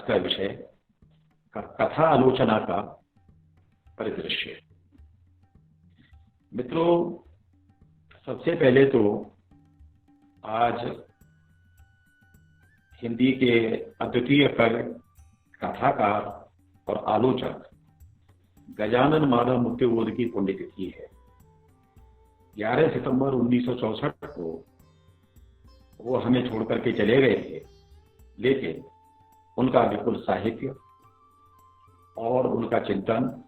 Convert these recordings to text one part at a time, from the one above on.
का विषय कथा आलोचना का परिदृश्य। मित्रों, सबसे पहले तो आज हिंदी के अद्वितीय कवि, कथाकार और आलोचक गजानन माधव मुक्तिबोध की पुण्यतिथि है। 11 सितंबर 1964 को वो हमें छोड़ करके चले गए थे, लेकिन उनका विपुल साहित्य और उनका चिंतन,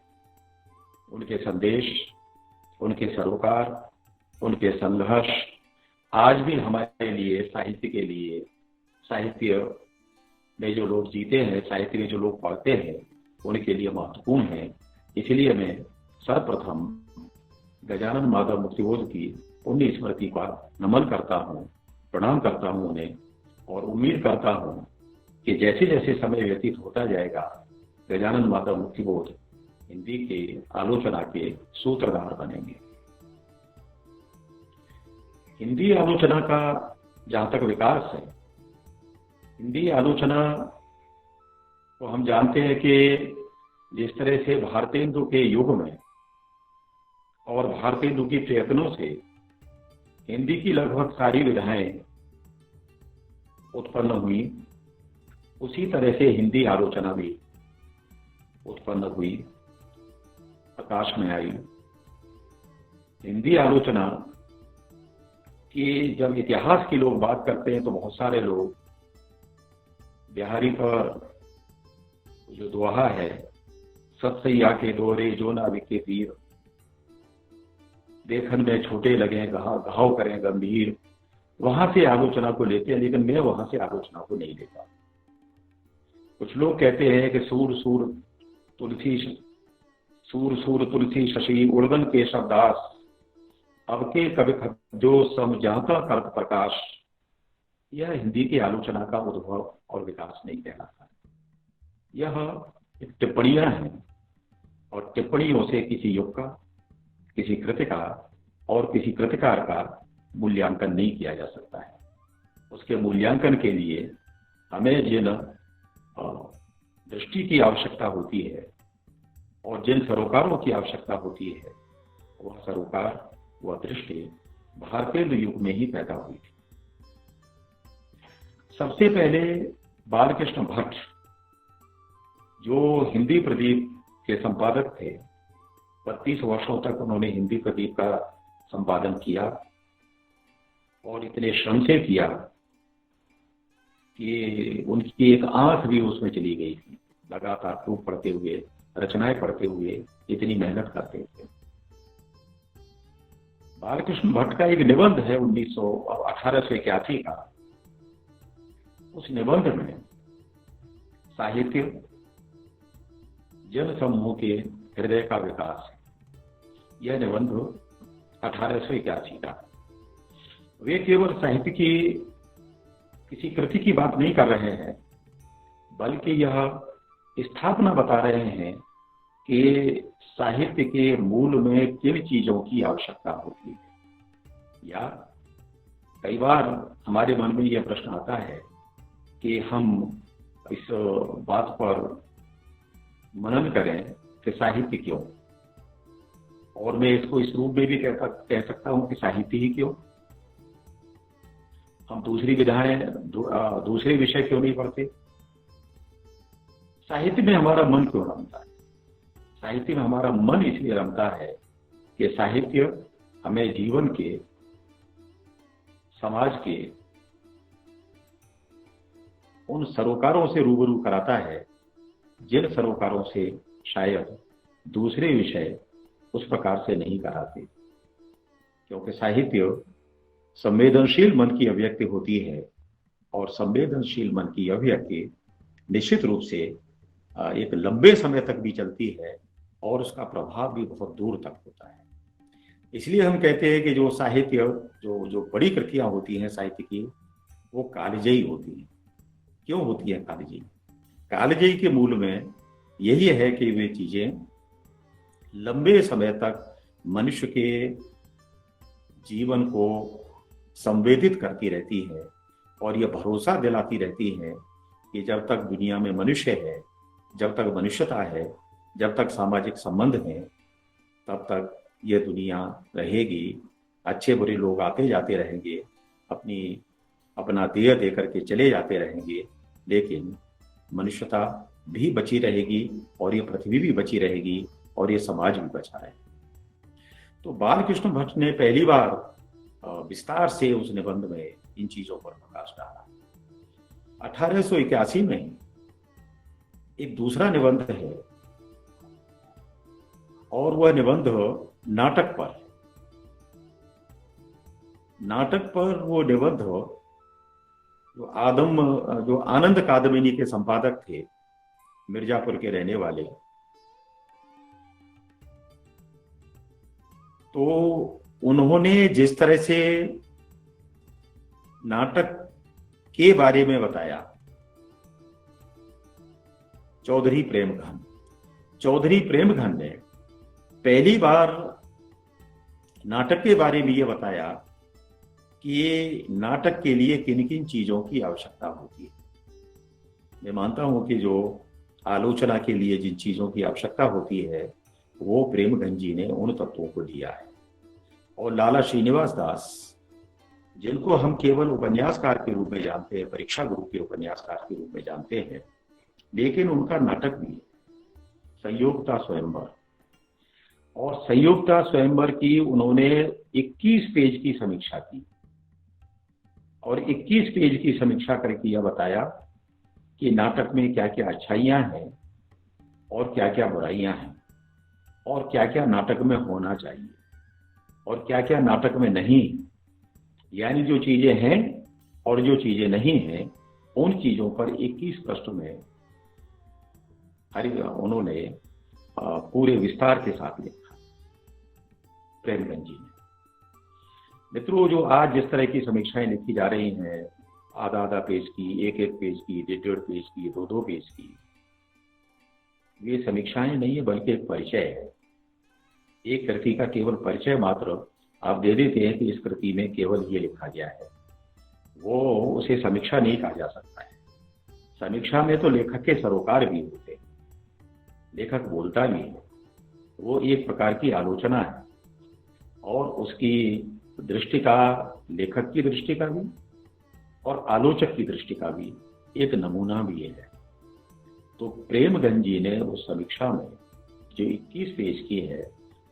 उनके संदेश, उनके सरोकार, उनके संघर्ष आज भी हमारे लिए, साहित्य के लिए, साहित्य में जो लोग जीते हैं, साहित्य में जो लोग पढ़ते हैं, उनके लिए महत्वपूर्ण है। इसलिए मैं सर्वप्रथम गजानन माधव मुक्तिबोध की पुण्य स्मृति का नमन करता हूँ, प्रणाम करता हूँ उन्हें, और उम्मीद करता हूँ कि जैसे जैसे समय व्यतीत होता जाएगा गजानन माधव मुक्तिबोध हिंदी के आलोचना के सूत्रधार बनेंगे। हिंदी आलोचना का जहां तक विकास है, हिंदी आलोचना को हम जानते हैं कि जिस तरह से भारतेंदु के युग में और भारतेंदु की प्रयत्नों से हिंदी की लगभग सारी विधाएं उत्पन्न हुई, उसी तरह से हिंदी आलोचना भी उत्पन्न हुई, प्रकाश में आई। हिंदी आलोचना की जब इतिहास की लोग बात करते हैं तो बहुत सारे लोग बिहारी पर जो दोहा है, सतसैया के दोहरे जो ना बिके तीर, देखन में छोटे लगे घाव करें गंभीर, वहां से आलोचना को लेते हैं, लेकिन मैं वहां से आलोचना को नहीं लेता। कुछ लोग कहते हैं कि सूर सूर तुलसी शशि उड़गन के शब्दास, अब के कवि जो समझाता कर्क प्रकाश। यह हिंदी की आलोचना का उद्भव और विकास नहीं कहलाता। यह टिप्पणियां हैं, और टिप्पणियों से किसी युग का, किसी कृति का और किसी कृतिकार का मूल्यांकन नहीं किया जा सकता है। उसके मूल्यांकन के लिए हमें जिन दृष्टि की आवश्यकता होती है और जिन सरोकारों की आवश्यकता होती है, वह सरोकार, वह दृष्टि भारतेंदु युग में ही पैदा हुई थी। सबसे पहले बालकृष्ण भट्ट, जो हिंदी प्रदीप के संपादक थे, 32 वर्षों तक उन्होंने हिंदी प्रदीप का संपादन किया और इतने श्रम से किया कि उनकी एक आंख भी उसमें चली गई थी। लगातार खूब पढ़ते हुए, रचनाएं पढ़ते हुए इतनी मेहनत करते थे। बालकृष्ण भट्ट का एक निबंध है 1881 का। उस निबंध में साहित्य जन समूह के हृदय का विकास है। यह निबंध 1881 का। वे केवल साहित्य की किसी कृति की बात नहीं कर रहे हैं, बल्कि यह स्थापना बता रहे हैं कि साहित्य के मूल में किन चीजों की आवश्यकता होती है। या कई बार हमारे मन में यह प्रश्न आता है कि हम इस बात पर मनन करें कि साहित्य क्यों, और मैं इसको इस रूप में भी कह सकता हूं कि साहित्य ही क्यों। हम दूसरी विधाएं, दूसरे विषय क्यों नहीं पढ़ते? साहित्य में हमारा मन क्यों रमता है? साहित्य में हमारा मन इसलिए रमता है कि साहित्य हमें जीवन के, समाज के उन सरोकारों से रूबरू कराता है जिन सरोकारों से शायद दूसरे विषय उस प्रकार से नहीं कराते। क्योंकि साहित्य संवेदनशील मन की अभिव्यक्ति होती है, और संवेदनशील मन की अभिव्यक्ति निश्चित रूप से एक लंबे समय तक भी चलती है, और उसका प्रभाव भी बहुत दूर तक होता है। इसलिए हम कहते हैं कि जो साहित्य, जो बड़ी कृतियां होती हैं साहित्य की, वो कालजयी होती हैं। क्यों होती है कालजयी? कालजयी के मूल में यही है कि वे चीजें लंबे समय तक मनुष्य के जीवन को संवेदित करती रहती है, और यह भरोसा दिलाती रहती है कि जब तक दुनिया में मनुष्य है, जब तक मनुष्यता है, जब तक सामाजिक संबंध हैं, तब तक ये दुनिया रहेगी। अच्छे बुरे लोग आते जाते रहेंगे, अपना देह दे करके चले जाते रहेंगे, लेकिन मनुष्यता भी बची रहेगी और ये पृथ्वी भी बची रहेगी और ये समाज भी बचा रहेगा। तो बालकृष्ण भट्ट ने पहली बार विस्तार से उस निबंध में इन चीजों पर प्रकाश डाला। 1881 में एक दूसरा निबंध है और वह निबंध नाटक पर है। नाटक पर वो निबंध जो आनंद कादमिनी के संपादक थे, मिर्जापुर के रहने वाले, तो उन्होंने जिस तरह से नाटक के बारे में बताया, चौधरी प्रेमघन ने पहली बार नाटक के बारे में यह बताया कि नाटक के लिए किन किन चीजों की आवश्यकता होती है। मैं मानता हूं कि जो आलोचना के लिए जिन चीजों की आवश्यकता होती है वो प्रेमघन जी ने उन तत्वों को दिया है। और लाला श्रीनिवास दास, जिनको हम केवल उपन्यासकार के रूप में जानते हैं, परीक्षा गुरु के उपन्यासकार के रूप में जानते हैं, लेकिन उनका नाटक भी संयोगता स्वयंवर, और संयोगता स्वयंवर की उन्होंने 21 पेज की समीक्षा की और 21 पेज की समीक्षा करके यह बताया कि नाटक में क्या क्या अच्छाइयां हैं और क्या क्या बुराइयां हैं और क्या क्या नाटक में होना चाहिए और क्या क्या नाटक में नहीं। यानी जो चीजें हैं और जो चीजें नहीं हैं, उन चीजों पर 21 पृष्ठ में उन्होंने पूरे विस्तार के साथ लिखा, प्रेमघन जी ने। मित्रों, जो आज जिस तरह की समीक्षाएं लिखी जा रही हैं, आधा आधा पेज की, एक पेज की, डेढ़ पेज की, दो पेज की, ये समीक्षाएं नहीं है बल्कि एक परिचय है। एक कृति का केवल परिचय मात्र आप दे देते हैं कि इस कृति में केवल ये लिखा गया है, वो उसे समीक्षा नहीं कहा जा सकता है। समीक्षा में तो लेखक के सरोकार भी होते हैं, लेखक बोलता भी है, वो एक प्रकार की आलोचना है और उसकी दृष्टि का, लेखक की दृष्टि का भी और आलोचक की दृष्टि का भी एक नमूना भी है। तो प्रेमघन जी ने उस समीक्षा में जो 21 पेज की है,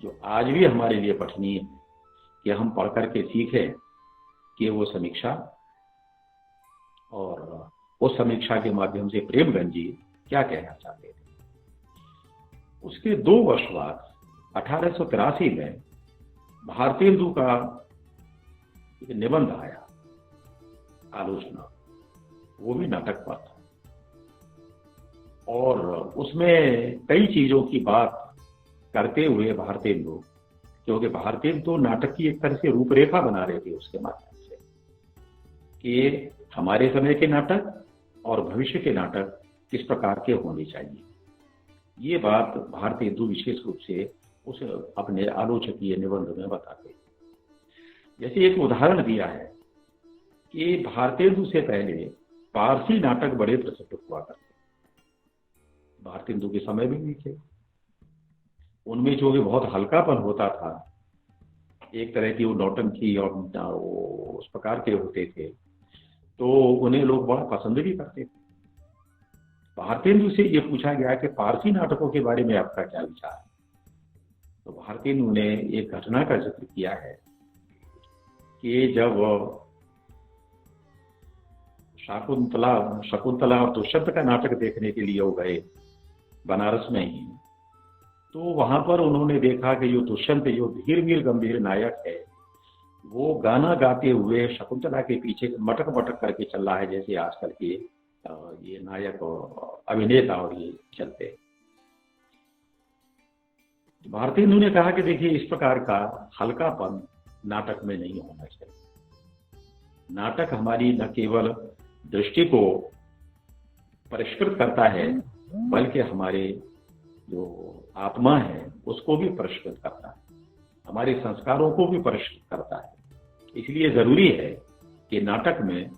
जो आज भी हमारे लिए पठनीय है कि हम पढ़ करके सीखें कि वो समीक्षा, और उस समीक्षा के माध्यम से प्रेमघन जी क्या कहना चाहते थे। उसके 2 वर्ष बाद 1883 में भारतेंदु का एक निबंध आया, आलोचना, वो भी नाटक पर था और उसमें कई चीजों की बात करते हुए भारतेंदु, क्योंकि भारतेंदु नाटक की एक तरह से रूपरेखा बना रहे थे उसके माध्यम से कि हमारे समय के नाटक और भविष्य के नाटक किस प्रकार के होने चाहिए। ये बात भारतेंदु विशेष रूप से उस अपने आलोचकीय निबंध में बताते हैं। जैसे एक उदाहरण दिया है कि भारतेंदु से पहले पारसी नाटक बड़े प्रसिद्ध हुआ करते, भारतेंदु के समय में भी थे। उनमें जो भी बहुत हल्कापन होता था, एक तरह की वो नौटंकी और उस प्रकार के होते थे, तो उन्हें लोग बड़ा पसंद भी करते थे। भारतेंदु से ये पूछा गया कि पारसी नाटकों के बारे में आपका क्या विचार है, तो भारतेंदु ने एक घटना का जिक्र किया है कि जब शकुंतला और दुष्यंत का नाटक देखने के लिए वो गए बनारस में ही, तो वहां पर उन्होंने देखा कि जो दुष्यंत, जो धीर वीर गंभीर नायक है, वो गाना गाते हुए शकुंतला के पीछे मटक मटक करके चल रहा है, जैसे आजकल के ये नायक और अभिनेता और ये चलते। भारतेंदु ने कहा कि देखिए, इस प्रकार का हल्कापन नाटक में नहीं होना चाहिए। नाटक हमारी न केवल दृष्टि को परिष्कृत करता है, बल्कि हमारे जो आत्मा है उसको भी परिष्कृत करता है, हमारे संस्कारों को भी परिष्कृत करता है। इसलिए जरूरी है कि नाटक में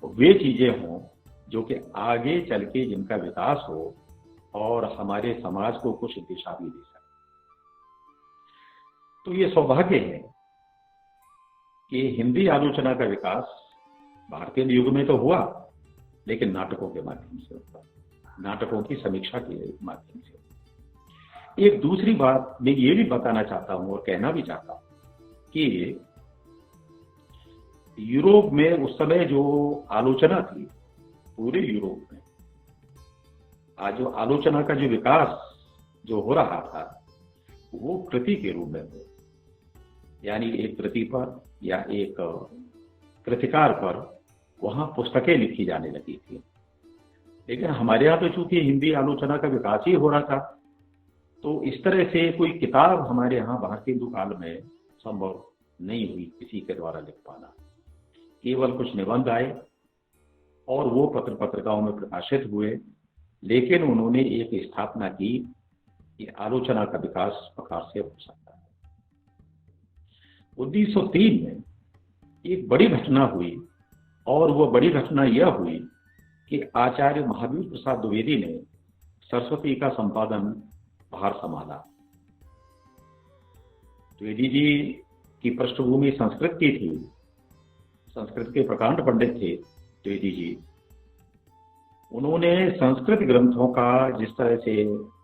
वे चीजें हों जो कि आगे चल के जिनका विकास हो और हमारे समाज को कुछ दिशा भी दे सके। तो ये सौभाग्य है कि हिंदी आलोचना का विकास भारतीय युग में तो हुआ, लेकिन नाटकों के माध्यम से हुआ, नाटकों की समीक्षा के माध्यम से। एक दूसरी बात मैं ये भी बताना चाहता हूं और कहना भी चाहता हूं कि यूरोप में उस समय जो आलोचना थी, पूरे यूरोप में आज जो आलोचना का जो विकास जो हो रहा था वो कृति के रूप में हो, यानी एक कृति पर या एक कृतिकार पर वहां पुस्तकें लिखी जाने लगी थी। लेकिन हमारे यहाँ तो चूंकि हिंदी आलोचना का विकास ही हो रहा था, तो इस तरह से कोई किताब हमारे यहाँ भारतीय हिंदू काल में संभव नहीं हुई किसी के द्वारा लिख पाना। केवल कुछ निबंध आए और वो पत्र पत्रिकाओं में प्रकाशित हुए, लेकिन उन्होंने एक स्थापना की कि आलोचना का विकास इस प्रकार से हो सकता है। 1903 में एक बड़ी घटना हुई, और वो बड़ी घटना यह हुई कि आचार्य महावीर प्रसाद द्विवेदी ने सरस्वती का संपादन भार संभाला। द्विवेदी जी की पृष्ठभूमि संस्कृत की थी, संस्कृत के प्रकांड पंडित थे द्विवेदी जी। उन्होंने संस्कृत ग्रंथों का जिस तरह से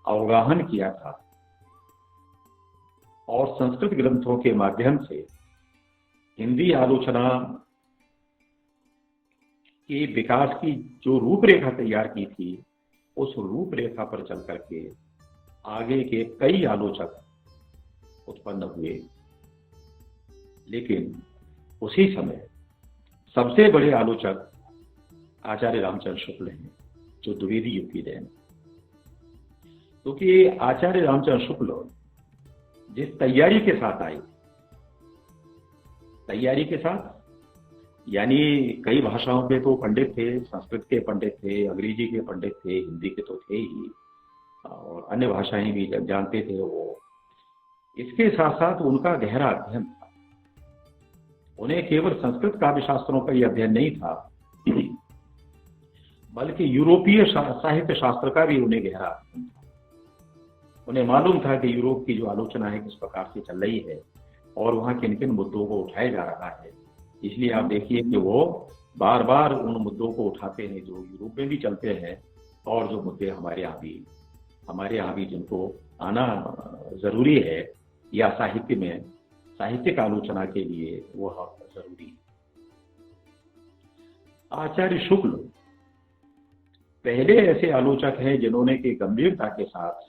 अवगाहन किया था और संस्कृत ग्रंथों के माध्यम से हिंदी आलोचना के विकास की जो रूपरेखा तैयार की थी, उस रूपरेखा पर चल करके आगे के कई आलोचक उत्पन्न हुए। लेकिन उसी समय सबसे बड़े आलोचक आचार्य रामचंद्र शुक्ल हैं, जो द्विवेदी युग की देन। क्योंकि आचार्य रामचंद्र शुक्ल जिस तैयारी के साथ आए, तैयारी के साथ यानी कई भाषाओं के तो पंडित थे, संस्कृत के पंडित थे, अंग्रेजी के पंडित थे, हिंदी के तो थे ही, और अन्य भाषाएं भी जानते थे वो। इसके साथ साथ उनका गहरा अध्ययन था। उन्हें केवल संस्कृत काव्य शास्त्रों का ही अध्ययन नहीं था, बल्कि यूरोपीय साहित्य शास्त्र का भी उन्हें गहरा अध्ययन था। उन्हें मालूम था कि यूरोप की जो आलोचना है किस प्रकार से चल रही है और वहां किन किन मुद्दों को उठाया जा रहा है। इसलिए आप देखिए कि वो बार बार उन मुद्दों को उठाते हैं जो यूरोप में भी चलते हैं, और जो मुद्दे हमारे यहाँ भी जिनको आना जरूरी है या साहित्य में साहित्यिक आलोचना के लिए वह जरूरी है। आचार्य शुक्ल पहले ऐसे आलोचक हैं जिन्होंने की गंभीरता के साथ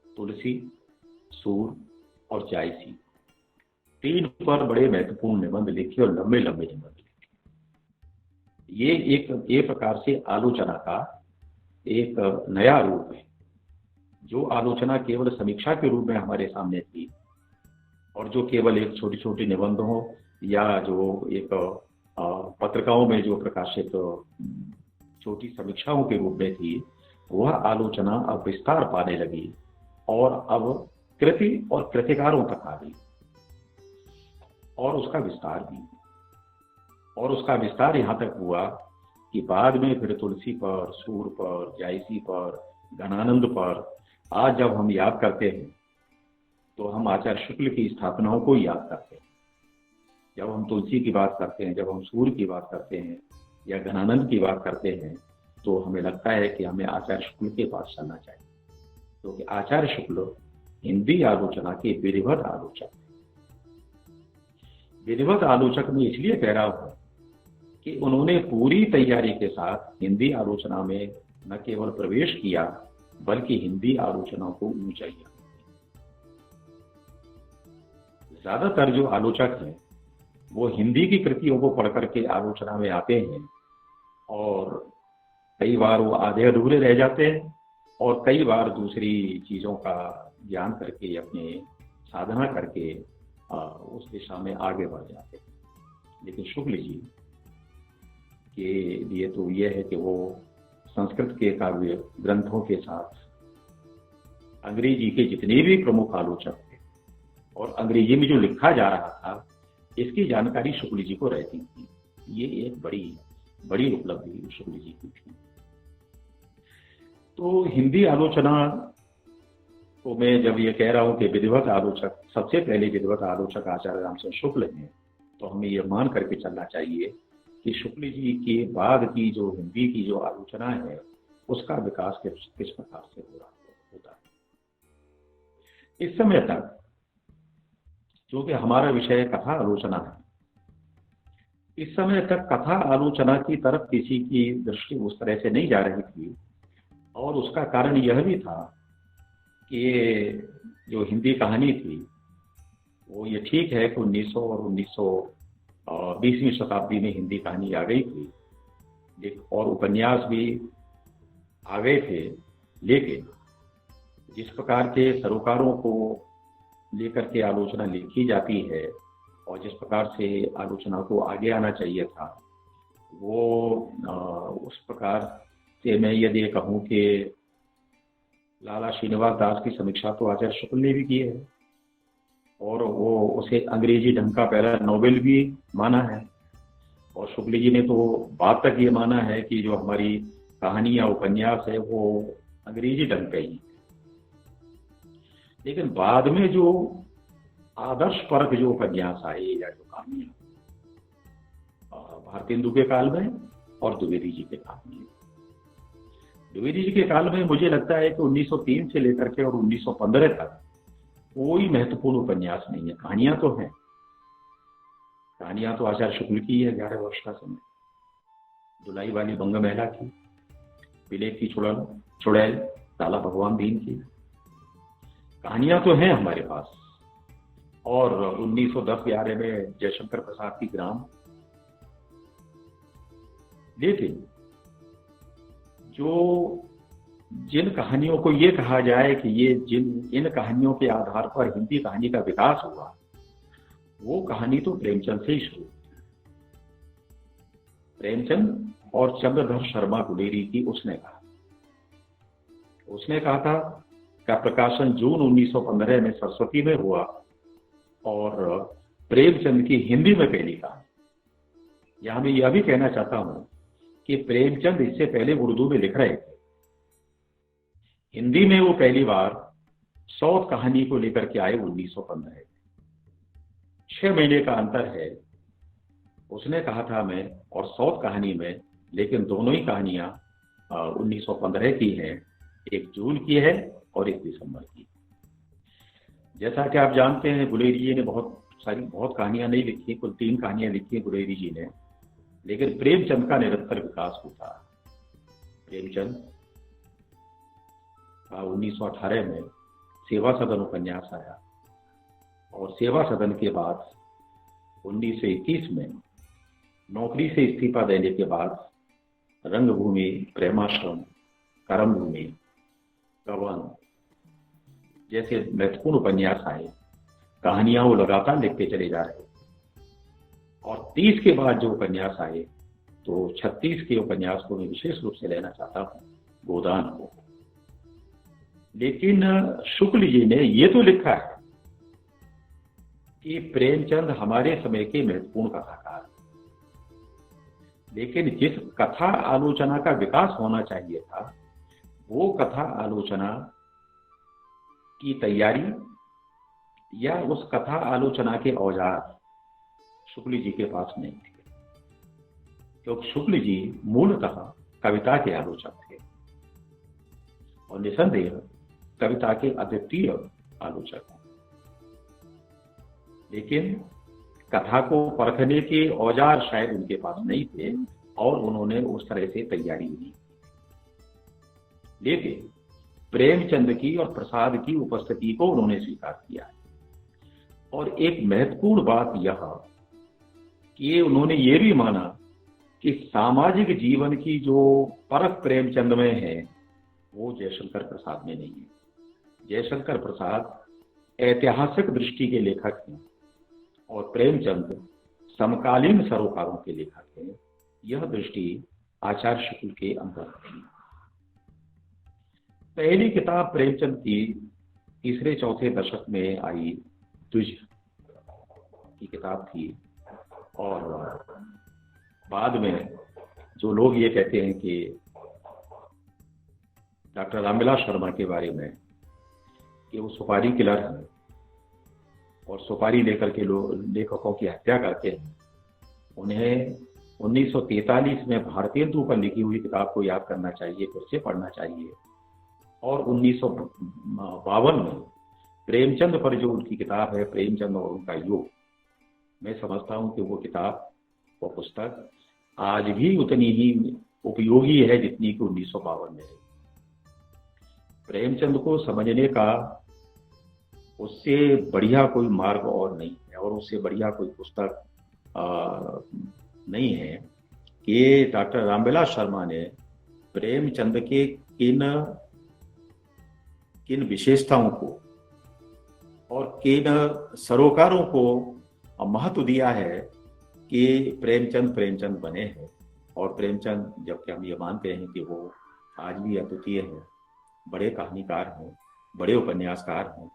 तुलसी, सूर और जायसी, तीन पर बड़े महत्वपूर्ण निबंध लिखे और लंबे लंबे निबंध लिखे। ये एक प्रकार से आलोचना का एक नया रूप है। जो आलोचना केवल समीक्षा के रूप में हमारे सामने थी और जो केवल एक छोटी छोटी निबंधों या जो एक पत्रिकाओं में जो प्रकाशित छोटी समीक्षाओं के रूप में थी, वह आलोचना अब विस्तार पाने लगी और अब कृति और कृतिकारों तक आ गई, और उसका विस्तार यहां तक हुआ कि बाद में फिर तुलसी पर, सूर पर, जायसी पर, घनानंद पर आज जब हम याद करते हैं तो हम आचार्य शुक्ल की स्थापनाओं को याद करते हैं। जब हम तुलसी की बात करते हैं, जब हम सूर की बात करते हैं या घनानंद की बात करते हैं, तो हमें लगता है कि हमें आचार्य शुक्ल के पास चलना चाहिए, क्योंकि आचार्य शुक्ल हिंदी आलोचना के विधिवत आलोचक। विधिवत आलोचक में इसलिए कह रहा हूं कि उन्होंने पूरी तैयारी के साथ हिंदी आलोचना में न केवल प्रवेश किया, बल्कि हिंदी आलोचना को ऊंचाई दी। ज्यादातर जो आलोचक हैं वो हिंदी की कृतियों को पढ़ करके आलोचना में आते हैं, और कई बार वो आधे अधूरे रह जाते हैं और कई बार दूसरी चीजों का ज्ञान करके अपने साधना करके उस दिशा में आगे बढ़ जाते हैं। लेकिन शुक्ल जी के लिए तो यह है कि वो संस्कृत के काव्य ग्रंथों के साथ अंग्रेजी के जितने भी प्रमुख आलोचक थे और अंग्रेजी में जो लिखा जा रहा था, इसकी जानकारी शुक्ल जी को रहती थी। ये एक बड़ी बड़ी उपलब्धि शुक्ल जी की थी। तो हिंदी आलोचना को मैं जब ये कह रहा हूं कि विधिवत आलोचक, सबसे पहले विधिवत आलोचक आचार्य रामचंद्र शुक्ल हैं, तो हमें ये मान करके चलना चाहिए कि शुक्ल जी के बाद की जो हिंदी की जो आलोचना है उसका विकास किस प्रकार से हो रहा होता है। इस समय तक जो कि हमारा विषय कथा आलोचना है, इस समय तक कथा आलोचना की तरफ किसी की दृष्टि उस तरह से नहीं जा रही थी, और उसका कारण यह भी था कि जो हिंदी कहानी थी वो, ये ठीक है कि 1900 और 1920वीं शताब्दी में हिंदी कहानी आ गई थी और उपन्यास भी आ गए थे, लेकिन जिस प्रकार के सरोकारों को लेकर के आलोचना लिखी जाती है और जिस प्रकार से आलोचना को आगे आना चाहिए था, वो उस प्रकार से मैं यदि कहूँ कि लाला श्रीनिवास दास की समीक्षा तो आचार्य शुक्ल ने भी की है, और वो उसे अंग्रेजी ढंग का पहला नोवेल भी माना है, और शुक्ल जी ने तो बाद तक ये माना है कि जो हमारी कहानी या उपन्यास है वो अंग्रेजी ढंग का ही। लेकिन बाद में जो आदर्श परक जो उपन्यास आए या जो कहानियां, भारतेंदु के काल में और द्विवेदी जी के काल में, द्विवेदी जी के काल में मुझे लगता है कि 1903 से लेकर के और 1915 तक कोई महत्वपूर्ण उपन्यास नहीं है। कहानियां तो हैं, कहानियां तो आचार्य शुक्ल की है, 11 वर्ष का समय, दुलाई वाली बंग महिला की, बिलेट की चुड़ैल, लाला भगवान दीन की कहानियां तो हैं हमारे पास, और 1910-11 में जयशंकर प्रसाद की ग्राम। लेकिन जो जिन कहानियों को ये कहा जाए कि ये इन कहानियों के आधार पर हिंदी कहानी का विकास हुआ, वो कहानी तो प्रेमचंद से ही शुरू हुई। प्रेमचंद और चंद्रधर शर्मा गुलेरी की उसने कहा था का प्रकाशन जून 1915 में सरस्वती में हुआ, और प्रेमचंद की हिंदी में पहली कहानी। यहां मैं यह भी कहना चाहता हूं कि प्रेमचंद इससे पहले उर्दू में लिख रहे थे, हिंदी में वो पहली बार सौत कहानी को लेकर के आए 1915 में। 6 महीने का अंतर है, उसने कहा था मैं और सौत कहानी में, लेकिन दोनों ही कहानियां 1915 की हैं, एक जून की है और एक दिसंबर की। जैसा कि आप जानते हैं, गुलेरी जी ने बहुत कहानियां नहीं लिखी, कुल 3 कहानियां लिखी है गुलेरी जी ने, लेकिन प्रेमचंद का निरंतर विकास होता। प्रेमचंद का 1918 में सेवा सदन उपन्यास आया, और सेवा सदन के बाद 1921 में नौकरी से इस्तीफा देने के बाद रंगभूमि, प्रेमाश्रम, कर्मभूमि, कवन जैसे महत्वपूर्ण उपन्यास आए, कहानियां वो लगातार लिखते चले जा रहे। और 30 के बाद जो उपन्यास आए, तो 36 के उपन्यास को मैं विशेष रूप से लेना चाहता हूं, गोदान को। लेकिन शुक्ल जी ने ये तो लिखा है कि प्रेमचंद हमारे समय के महत्वपूर्ण कथाकार, लेकिन जिस कथा आलोचना का विकास होना चाहिए था, वो कथा आलोचना की तैयारी या उस कथा आलोचना के औजार शुक्ल जी के पास नहीं थे, क्योंकि शुक्ल जी मूलतः कविता के आलोचक थे और निसंदेह कविता के अद्वितीय आलोचक हैं। लेकिन कथा को परखने के औजार शायद उनके पास नहीं थे, और उन्होंने उस तरह से तैयारी नहीं की। लेकिन प्रेमचंद की और प्रसाद की उपस्थिति को उन्होंने स्वीकार किया है। और एक महत्वपूर्ण बात यह कि उन्होंने ये भी माना कि सामाजिक जीवन की जो परख प्रेमचंद में है, वो जयशंकर प्रसाद में नहीं है। जयशंकर प्रसाद ऐतिहासिक दृष्टि के लेखक हैं और प्रेमचंद समकालीन सरोकारों के लेखक हैं। यह दृष्टि आचार्य शुक्ल के अंदर थी। पहली किताब प्रेमचंद की 3-4 दशक में आई द्विज की किताब थी, और बाद में जो लोग ये कहते हैं कि डॉक्टर रामविलास शर्मा के बारे में कि वो सुपारी किलर हैं और सुपारी लेकर के लोग लेखकों की हत्या करते हैं, उन्हें 1943 में भारतेंदु पर लिखी हुई किताब को याद करना चाहिए, फिर से पढ़ना चाहिए। और 1952 में प्रेमचंद पर जो उनकी किताब है, प्रेमचंद और उनका युग, मैं समझता हूं कि वो किताब, वो पुस्तक आज भी उतनी ही उपयोगी है जितनी कि 1952 में है। प्रेमचंद को समझने का उससे बढ़िया कोई मार्ग और नहीं है, और उससे बढ़िया कोई पुस्तक नहीं है कि डॉक्टर रामविलास शर्मा ने प्रेमचंद के किन विशेषताओं को और किन सरोकारों को महत्व दिया है कि प्रेमचंद बने हैं। और प्रेमचंद, जबकि हम ये मानते हैं कि वो आज भी अद्वितीय है, बड़े कहानीकार हैं, बड़े उपन्यासकार हैं,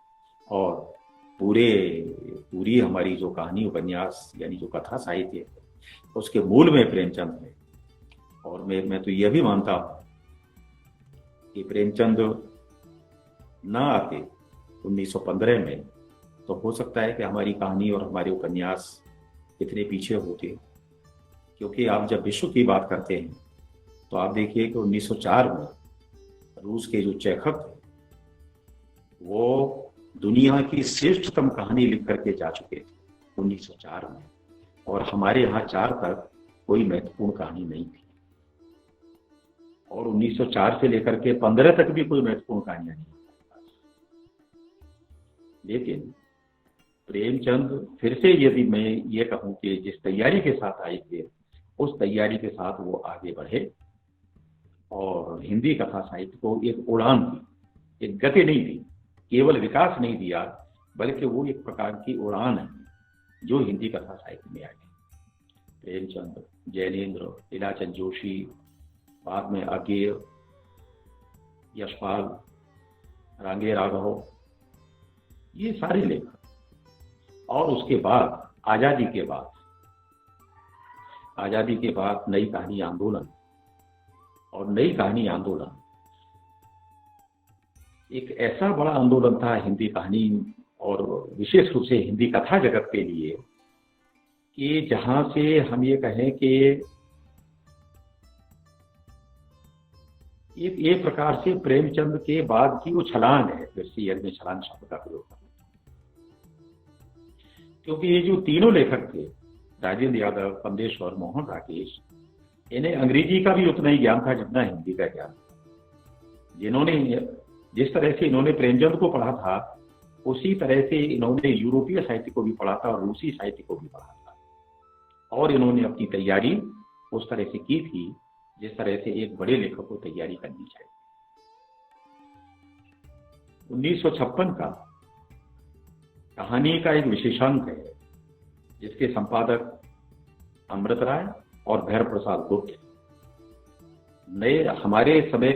और पूरी हमारी जो कहानी उपन्यास यानी जो कथा साहित्य है उसके मूल में प्रेमचंद है। और मैं तो यह भी मानता हूं कि प्रेमचंद ना आते 1915 में तो हो सकता है कि हमारी कहानी और हमारे उपन्यास कितने पीछे होते। क्योंकि आप जब विश्व की बात करते हैं तो आप देखिए कि 1904 में रूस के जो चेखव थे वो दुनिया की श्रेष्ठतम कहानी लिख करके जा चुके थे 1904 में, और हमारे यहाँ 4 तक कोई महत्वपूर्ण कहानी नहीं थी, और 1904 से लेकर के 15 तक भी कोई महत्वपूर्ण कहानियां नहीं। लेकिन प्रेमचंद फिर से, यदि मैं ये कहूं कि जिस तैयारी के साथ आए थे उस तैयारी के साथ वो आगे बढ़े और हिंदी कथा साहित्य को एक उड़ान दी, एक गति नहीं दी, केवल विकास नहीं दिया, बल्कि वो एक प्रकार की उड़ान है जो हिंदी कथा साहित्य में आई। प्रेमचंद, जैनेन्द्र, लीलाचंद जोशी, बाद में अज्ञेय, यशपाल, रांगे राघव, ये सारे लेखक। और उसके बाद आजादी के बाद नई कहानी आंदोलन, और नई कहानी आंदोलन एक ऐसा बड़ा आंदोलन था हिंदी कहानी और विशेष रूप से हिंदी कथा जगत के लिए कि जहां से हम ये कहें कि एक प्रकार से प्रेमचंद के बाद की वो छलांग है, फिर से यदि छलांग शब्द का प्रयोग करें, क्योंकि ये जो तीनों लेखक थे, राजेंद्र यादव, कमलेश और मोहन राकेश, इन्हें अंग्रेजी का भी उतना ही ज्ञान था जितना हिंदी का ज्ञान। जिस तरह से इन्होंने प्रेमचंद को पढ़ा था उसी तरह से इन्होंने यूरोपीय साहित्य को भी पढ़ा था और रूसी साहित्य को भी पढ़ा था, और इन्होंने अपनी तैयारी उस तरह से की थी जिस तरह से एक बड़े लेखक को तैयारी करनी चाहिए। 1956 का कहानी का एक विशेषांक है जिसके संपादक अमृत राय और भैरव प्रसाद गुप्त, नए हमारे समय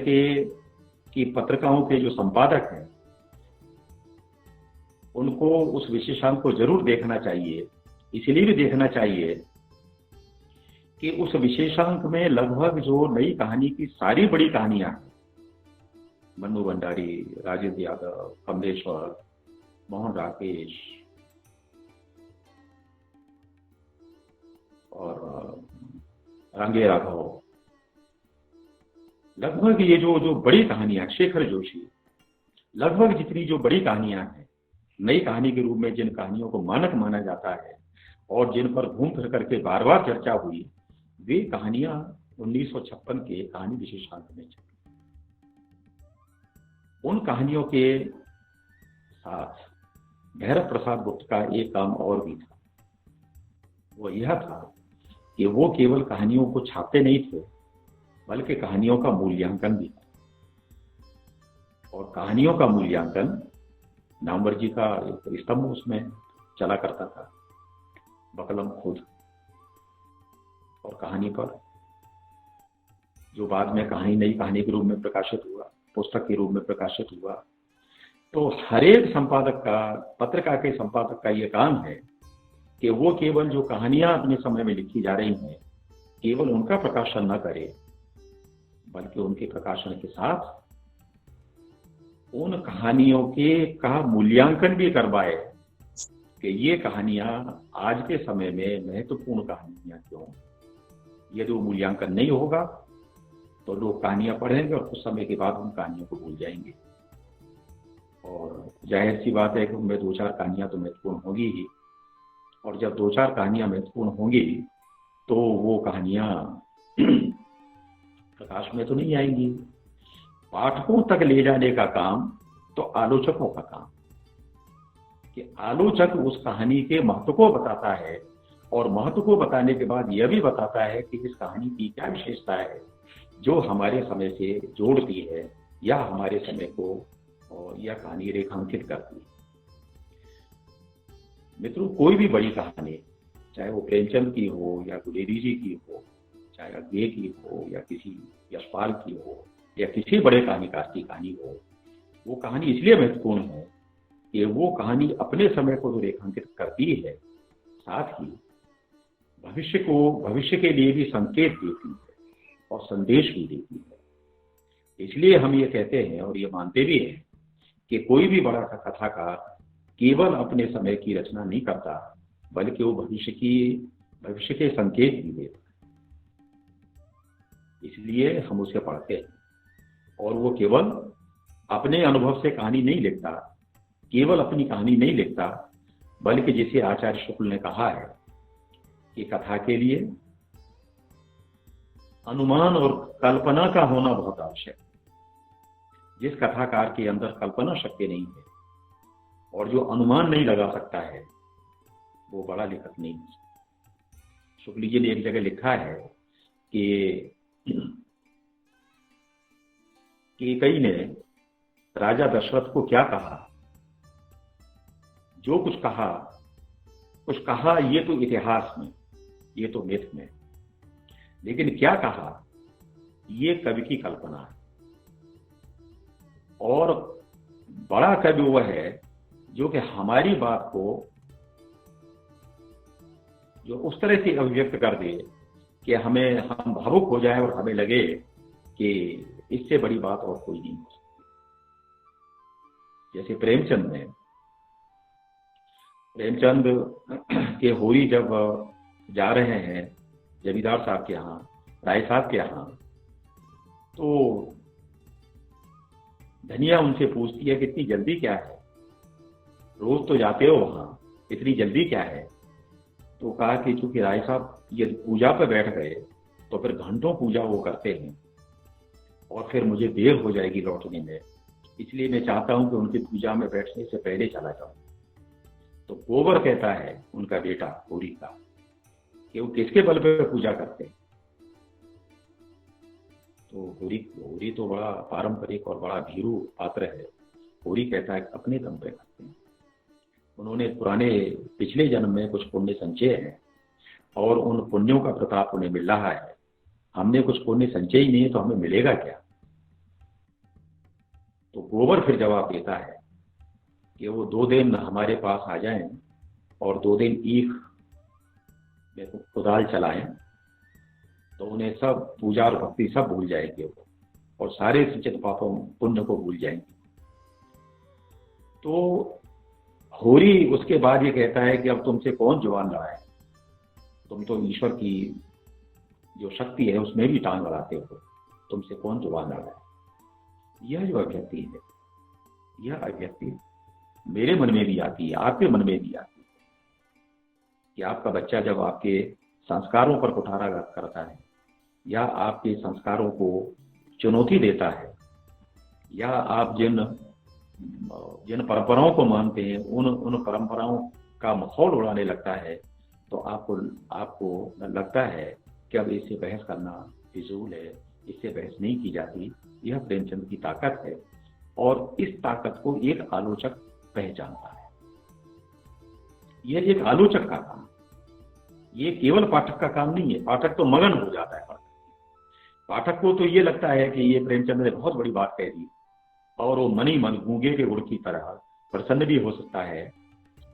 की पत्रिकाओं के जो संपादक हैं उनको उस विशेषांक को जरूर देखना चाहिए। इसलिए भी देखना चाहिए कि उस विशेषांक में लगभग जो नई कहानी की सारी बड़ी कहानियां हैं, मन्नू भंडारी, राजेंद्र यादव, कमलेश्वर, मोहन राकेश और रांगे राघव, लगभग ये जो बड़ी कहानियां, शेखर जोशी, लगभग जितनी जो बड़ी कहानियां हैं नई कहानी के रूप में, जिन कहानियों को मानक माना जाता है और जिन पर घूम फिर करके बार बार चर्चा हुई, वे कहानियां 1956 के कहानी विशेषांक में चली। उन कहानियों के साथ भैरव प्रसाद गुप्त का एक काम और भी था, वो यह था कि वो केवल कहानियों को छापते नहीं थे बल्कि कहानियों का मूल्यांकन भी था। और कहानियों का मूल्यांकन नामवर जी का एक स्तंभ उसमें चला करता था, बकलम खुद, और कहानी पर जो बाद में कहानी नई कहानी के रूप में प्रकाशित हुआ, पुस्तक के रूप में प्रकाशित हुआ। तो हर एक संपादक का, पत्रिका के संपादक का यह काम है कि वो केवल जो कहानियां अपने समय में लिखी जा रही हैं केवल उनका प्रकाशन न करे, बल्कि उनके प्रकाशन के साथ उन कहानियों के का मूल्यांकन भी करवाए कि ये कहानियां आज के समय में महत्वपूर्ण कहानियां क्यों। यदि वो मूल्यांकन नहीं होगा तो लोग कहानियां पढ़ेंगे और कुछ समय के बाद उन कहानियों को भूल जाएंगे। और जाहिर सी बात है कि उनमें 2-4 कहानियां तो महत्वपूर्ण होंगी ही, और जब 2-4 कहानियां महत्वपूर्ण होंगी तो वो कहानियां प्रकाश में तो नहीं आएंगी। पाठकों तक ले जाने का काम तो आलोचकों का काम, कि आलोचक उस कहानी के महत्व को बताता है, और महत्व को बताने के बाद यह भी बताता है कि इस कहानी की क्या विशेषता है जो हमारे समय से जोड़ती है या हमारे समय को यह कहानी रेखांकित करती है। मित्रों, कोई भी बड़ी कहानी, चाहे वो प्रेमचंद की हो या गुलेरी जी की हो, चाहे अज्ञे की हो या किसी यशपाल की हो या किसी बड़े कहानीकार की कहानी हो, वो कहानी इसलिए महत्वपूर्ण है कि वो कहानी अपने समय को जो रेखांकित करती है, साथ ही भविष्य के लिए भी संकेत देती है और संदेश भी देती है। इसलिए हम ये कहते हैं और ये मानते भी हैं कि कोई भी बड़ा कथाकार केवल अपने समय की रचना नहीं करता, बल्कि वो भविष्य के संकेत भी देता है। इसलिए हम उसे पढ़ते हैं, और वो केवल अपने अनुभव से कहानी नहीं लिखता, केवल अपनी कहानी नहीं लिखता, बल्कि जिसे आचार्य शुक्ल ने कहा है कि कथा के लिए अनुमान और कल्पना का होना बहुत आवश्यक है। जिस कथाकार के अंदर कल्पना शक्ति नहीं है और जो अनुमान नहीं लगा सकता है, वो बड़ा लेखक नहीं हो सकता। शुक्ल जी ने एक जगह लिखा है कि कई ने राजा दशरथ को क्या कहा, जो कुछ कहा ये तो इतिहास में, ये तो मिथ में, लेकिन क्या कहा ये कवि की कल्पना है। और बड़ा कवि वह है जो कि हमारी बात को जो उस तरह से अभिव्यक्त कर दे कि हम भावुक हो जाए और हमें लगे कि इससे बड़ी बात और कोई नहीं हो सकती। जैसे प्रेमचंद के होरी जब जा रहे हैं जमींदार साहब के यहाँ, राय साहब के यहाँ, तो धनिया उनसे पूछती है कि इतनी जल्दी क्या है, रोज तो जाते हो वहां, इतनी जल्दी क्या है। तो कहा कि चूंकि राय साहब ये पूजा पे बैठ गए तो फिर घंटों पूजा वो करते हैं और फिर मुझे देर हो जाएगी लौटने में, इसलिए मैं चाहता हूं कि उनकी पूजा में बैठने से पहले चला जाऊं। तो गोबर कहता है उनका बेटा होरी का कि वो किसके बल पे पूजा करते हैं। तो होरी तो बड़ा पारंपरिक और बड़ा भीरू पात्र है। होरी कहता है अपने दम पे करते हैं। उन्होंने पिछले जन्म में कुछ पुण्य संचय हैं और उन पुण्यों का प्रताप उन्हें मिल रहा है। हमने कुछ पुण्य संचय ही नहीं है तो हमें मिलेगा क्या। तो गोबर फिर जवाब देता है कि वो 2 दिन हमारे पास आ जाएं और 2 दिन ईख में कुदाल चलाएं तो उन्हें सब पूजा और भक्ति सब भूल जाएंगे वो, और सारे संचित पापों पुण्य को भूल जाएंगे। तो होरी उसके बाद ये कहता है कि अब तुमसे कौन जुबान लड़ाए, तुम तो ईश्वर की जो शक्ति है उसमें भी टांग अड़ाते हो, तुमसे कौन जुबान लड़ाए। यह जो अभिव्यक्ति है, यह अभिव्यक्ति मेरे मन में भी आती है, आपके मन में भी आती है कि आपका बच्चा जब आपके संस्कारों पर कुठाराघात करता है या आपके संस्कारों को चुनौती देता है या आप जिन परंपराओं को मानते हैं उन परंपराओं का माहौल उड़ाने लगता है, तो आपको लगता है कि अब इससे बहस करना फिजूल है, इससे बहस नहीं की जाती। यह प्रेमचंद की ताकत है और इस ताकत को एक आलोचक पहचानता है। यह एक आलोचक का काम, ये केवल पाठक का काम नहीं है। पाठक तो मगन हो जाता है। पाठक को तो ये लगता है कि ये प्रेमचंद ने बहुत बड़ी बात कह दी और वो मन ही मन गूंगे के गुड़ की तरह प्रसन्न भी हो सकता है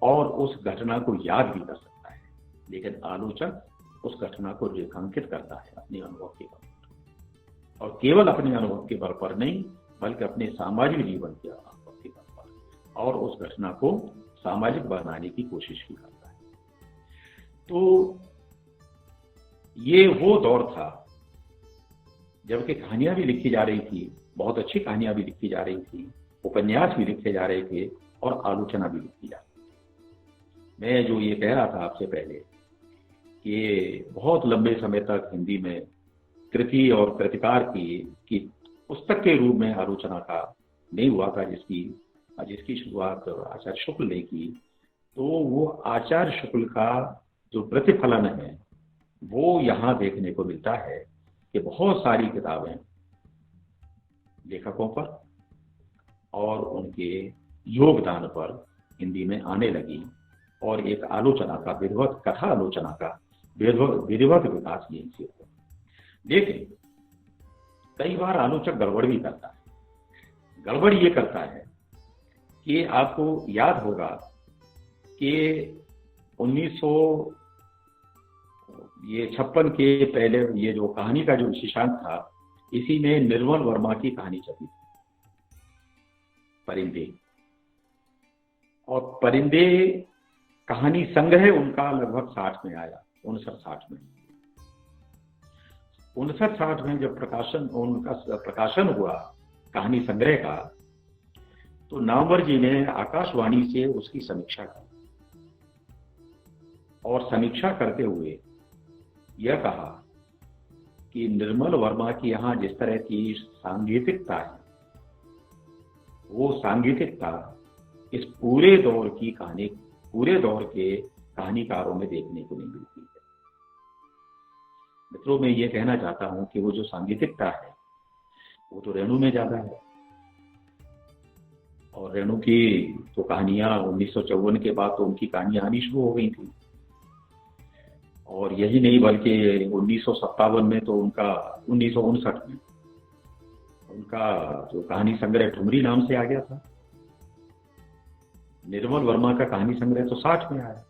और उस घटना को याद भी कर सकता है। लेकिन आलोचक उस घटना को रेखांकित करता है अपने अनुभव के बल पर, और केवल अपने अनुभव के बल पर नहीं बल्कि अपने सामाजिक जीवन के अनुभव के बल पर, और उस घटना को सामाजिक बनाने की कोशिश भी करता है। तो ये वो दौर था जबकि कहानियां भी लिखी जा रही थी, बहुत अच्छी कहानियां भी लिखी जा रही थी, उपन्यास भी लिखे जा रहे थे और आलोचना भी लिखी जा रही थी। मैं जो ये कह रहा था आपसे पहले कि बहुत लंबे समय तक हिंदी में कृति और कृतिकार की पुस्तक के रूप में आलोचना का नहीं हुआ था, जिसकी शुरुआत आचार्य शुक्ल ने की। तो वो आचार्य शुक्ल का जो प्रतिफलन है वो यहाँ देखने को मिलता है कि बहुत सारी किताबें लेखकों पर और उनके योगदान पर हिंदी में आने लगी और एक आलोचना का विधिवत कथा आलोचना का विधिवत विकास यहीं से हुआ। लेकिन कई बार आलोचक गड़बड़ भी करता है। गड़बड़ ये करता है कि आपको याद होगा कि 1956 के पहले ये जो कहानी का जो विशेषांक था, इसी में निर्मल वर्मा की कहानी छपी थी, परिंदे। और परिंदे कहानी संग्रह उनका लगभग 60 में आया, 59-60 में। 59-60 में जब उनका प्रकाशन हुआ कहानी संग्रह का, तो नामवर जी ने आकाशवाणी से उसकी समीक्षा की और समीक्षा करते हुए यह कहा कि निर्मल वर्मा की यहां जिस तरह की सांगीतिकता है, वो सांगीतिकता इस पूरे दौर के कहानीकारों में देखने को नहीं मिलती है। मित्रों, मैं ये कहना चाहता हूं कि वो जो सांगीतिकता है वो तो रेणु में ज्यादा है, और रेणु की तो कहानियां 1954 के बाद तो उनकी कहानियां आनी शुरू हो गई थी। और यही नहीं बल्कि 1957 में तो 1959 में उनका जो कहानी संग्रह ठुमरी नाम से आ गया था। निर्मल वर्मा का कहानी संग्रह तो 60 में आया,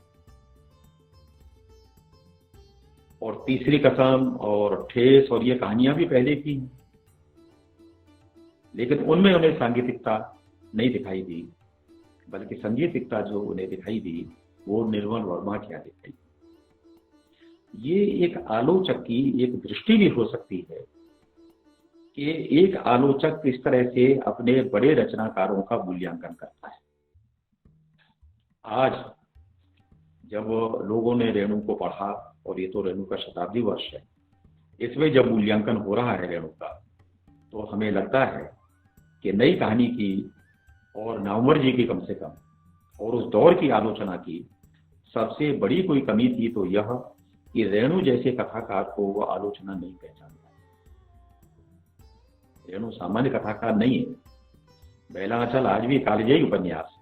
और तीसरी कसम और ठेस और ये कहानियां भी पहले की हैं, लेकिन उनमें उन्हें सांगीतिकता नहीं दिखाई दी, बल्कि संगीतिकता जो उन्हें दिखाई दी वो निर्मल वर्मा क्या दिखाई दी। ये एक आलोचक की एक दृष्टि भी हो सकती है कि एक आलोचक किस तरह से अपने बड़े रचनाकारों का मूल्यांकन करता है। आज जब लोगों ने रेणु को पढ़ा, और ये तो रेणु का शताब्दी वर्ष है, इसमें जब मूल्यांकन हो रहा है रेणु का, तो हमें लगता है कि नई कहानी की और नामवर जी की कम से कम और उस दौर की आलोचना की सबसे बड़ी कोई कमी थी तो यह कि रेणु जैसे कथाकार को वो आलोचना नहीं पहचानता। रेणु सामान्य कथाकार नहीं है। बेला आंचल आज भी कालजयी उपन्यास है।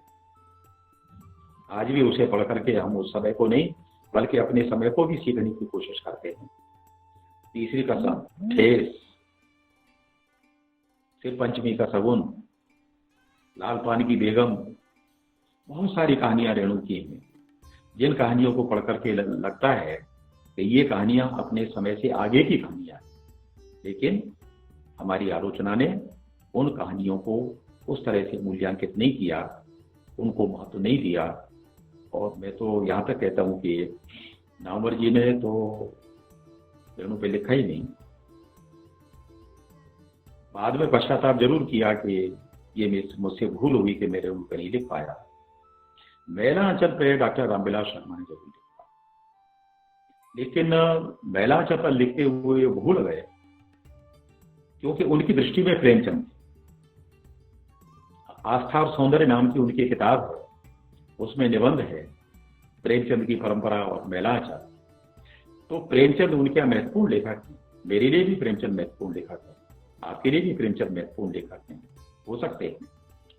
आज भी उसे पढ़ करके हम उस समय को नहीं बल्कि अपने समय को भी सीखने की कोशिश करते हैं। तीसरी कसम, ठेस, फिर पंचमी का सगुन, लाल पानी की बेगम, बहुत सारी कहानियां रेणु की हैं, जिन कहानियों को पढ़ करके लगता है कि ये कहानियां अपने समय से आगे की कहानियां हैं, लेकिन हमारी आलोचना ने उन कहानियों को उस तरह से मूल्यांकित नहीं किया, उनको महत्व नहीं दिया। और मैं तो यहाँ तक कहता हूँ कि नामवर जी ने तो रेणु पे लिखा ही नहीं, बाद में पश्चाताप जरूर किया कि ये मुझसे भूल हुई कि मैं रेणु पे नहीं लिख पाया। मैला आंचल पे डॉक्टर रामविलास शर्मा ने जरूर लिखा, लेकिन मैला आंचल पर लिखते हुए भूल गए क्योंकि उनकी दृष्टि में प्रेमचंद, आस्था और सौंदर्य नाम की उनकी किताब है, उसमें निबंध है प्रेमचंद की परंपरा और मैला आंचल। तो प्रेमचंद उनके महत्वपूर्ण लेखक हैं। मेरे लिए भी प्रेमचंद महत्वपूर्ण लेखक है, आपके लिए भी प्रेमचंद महत्वपूर्ण लेखक हैं, हो सकते हैं,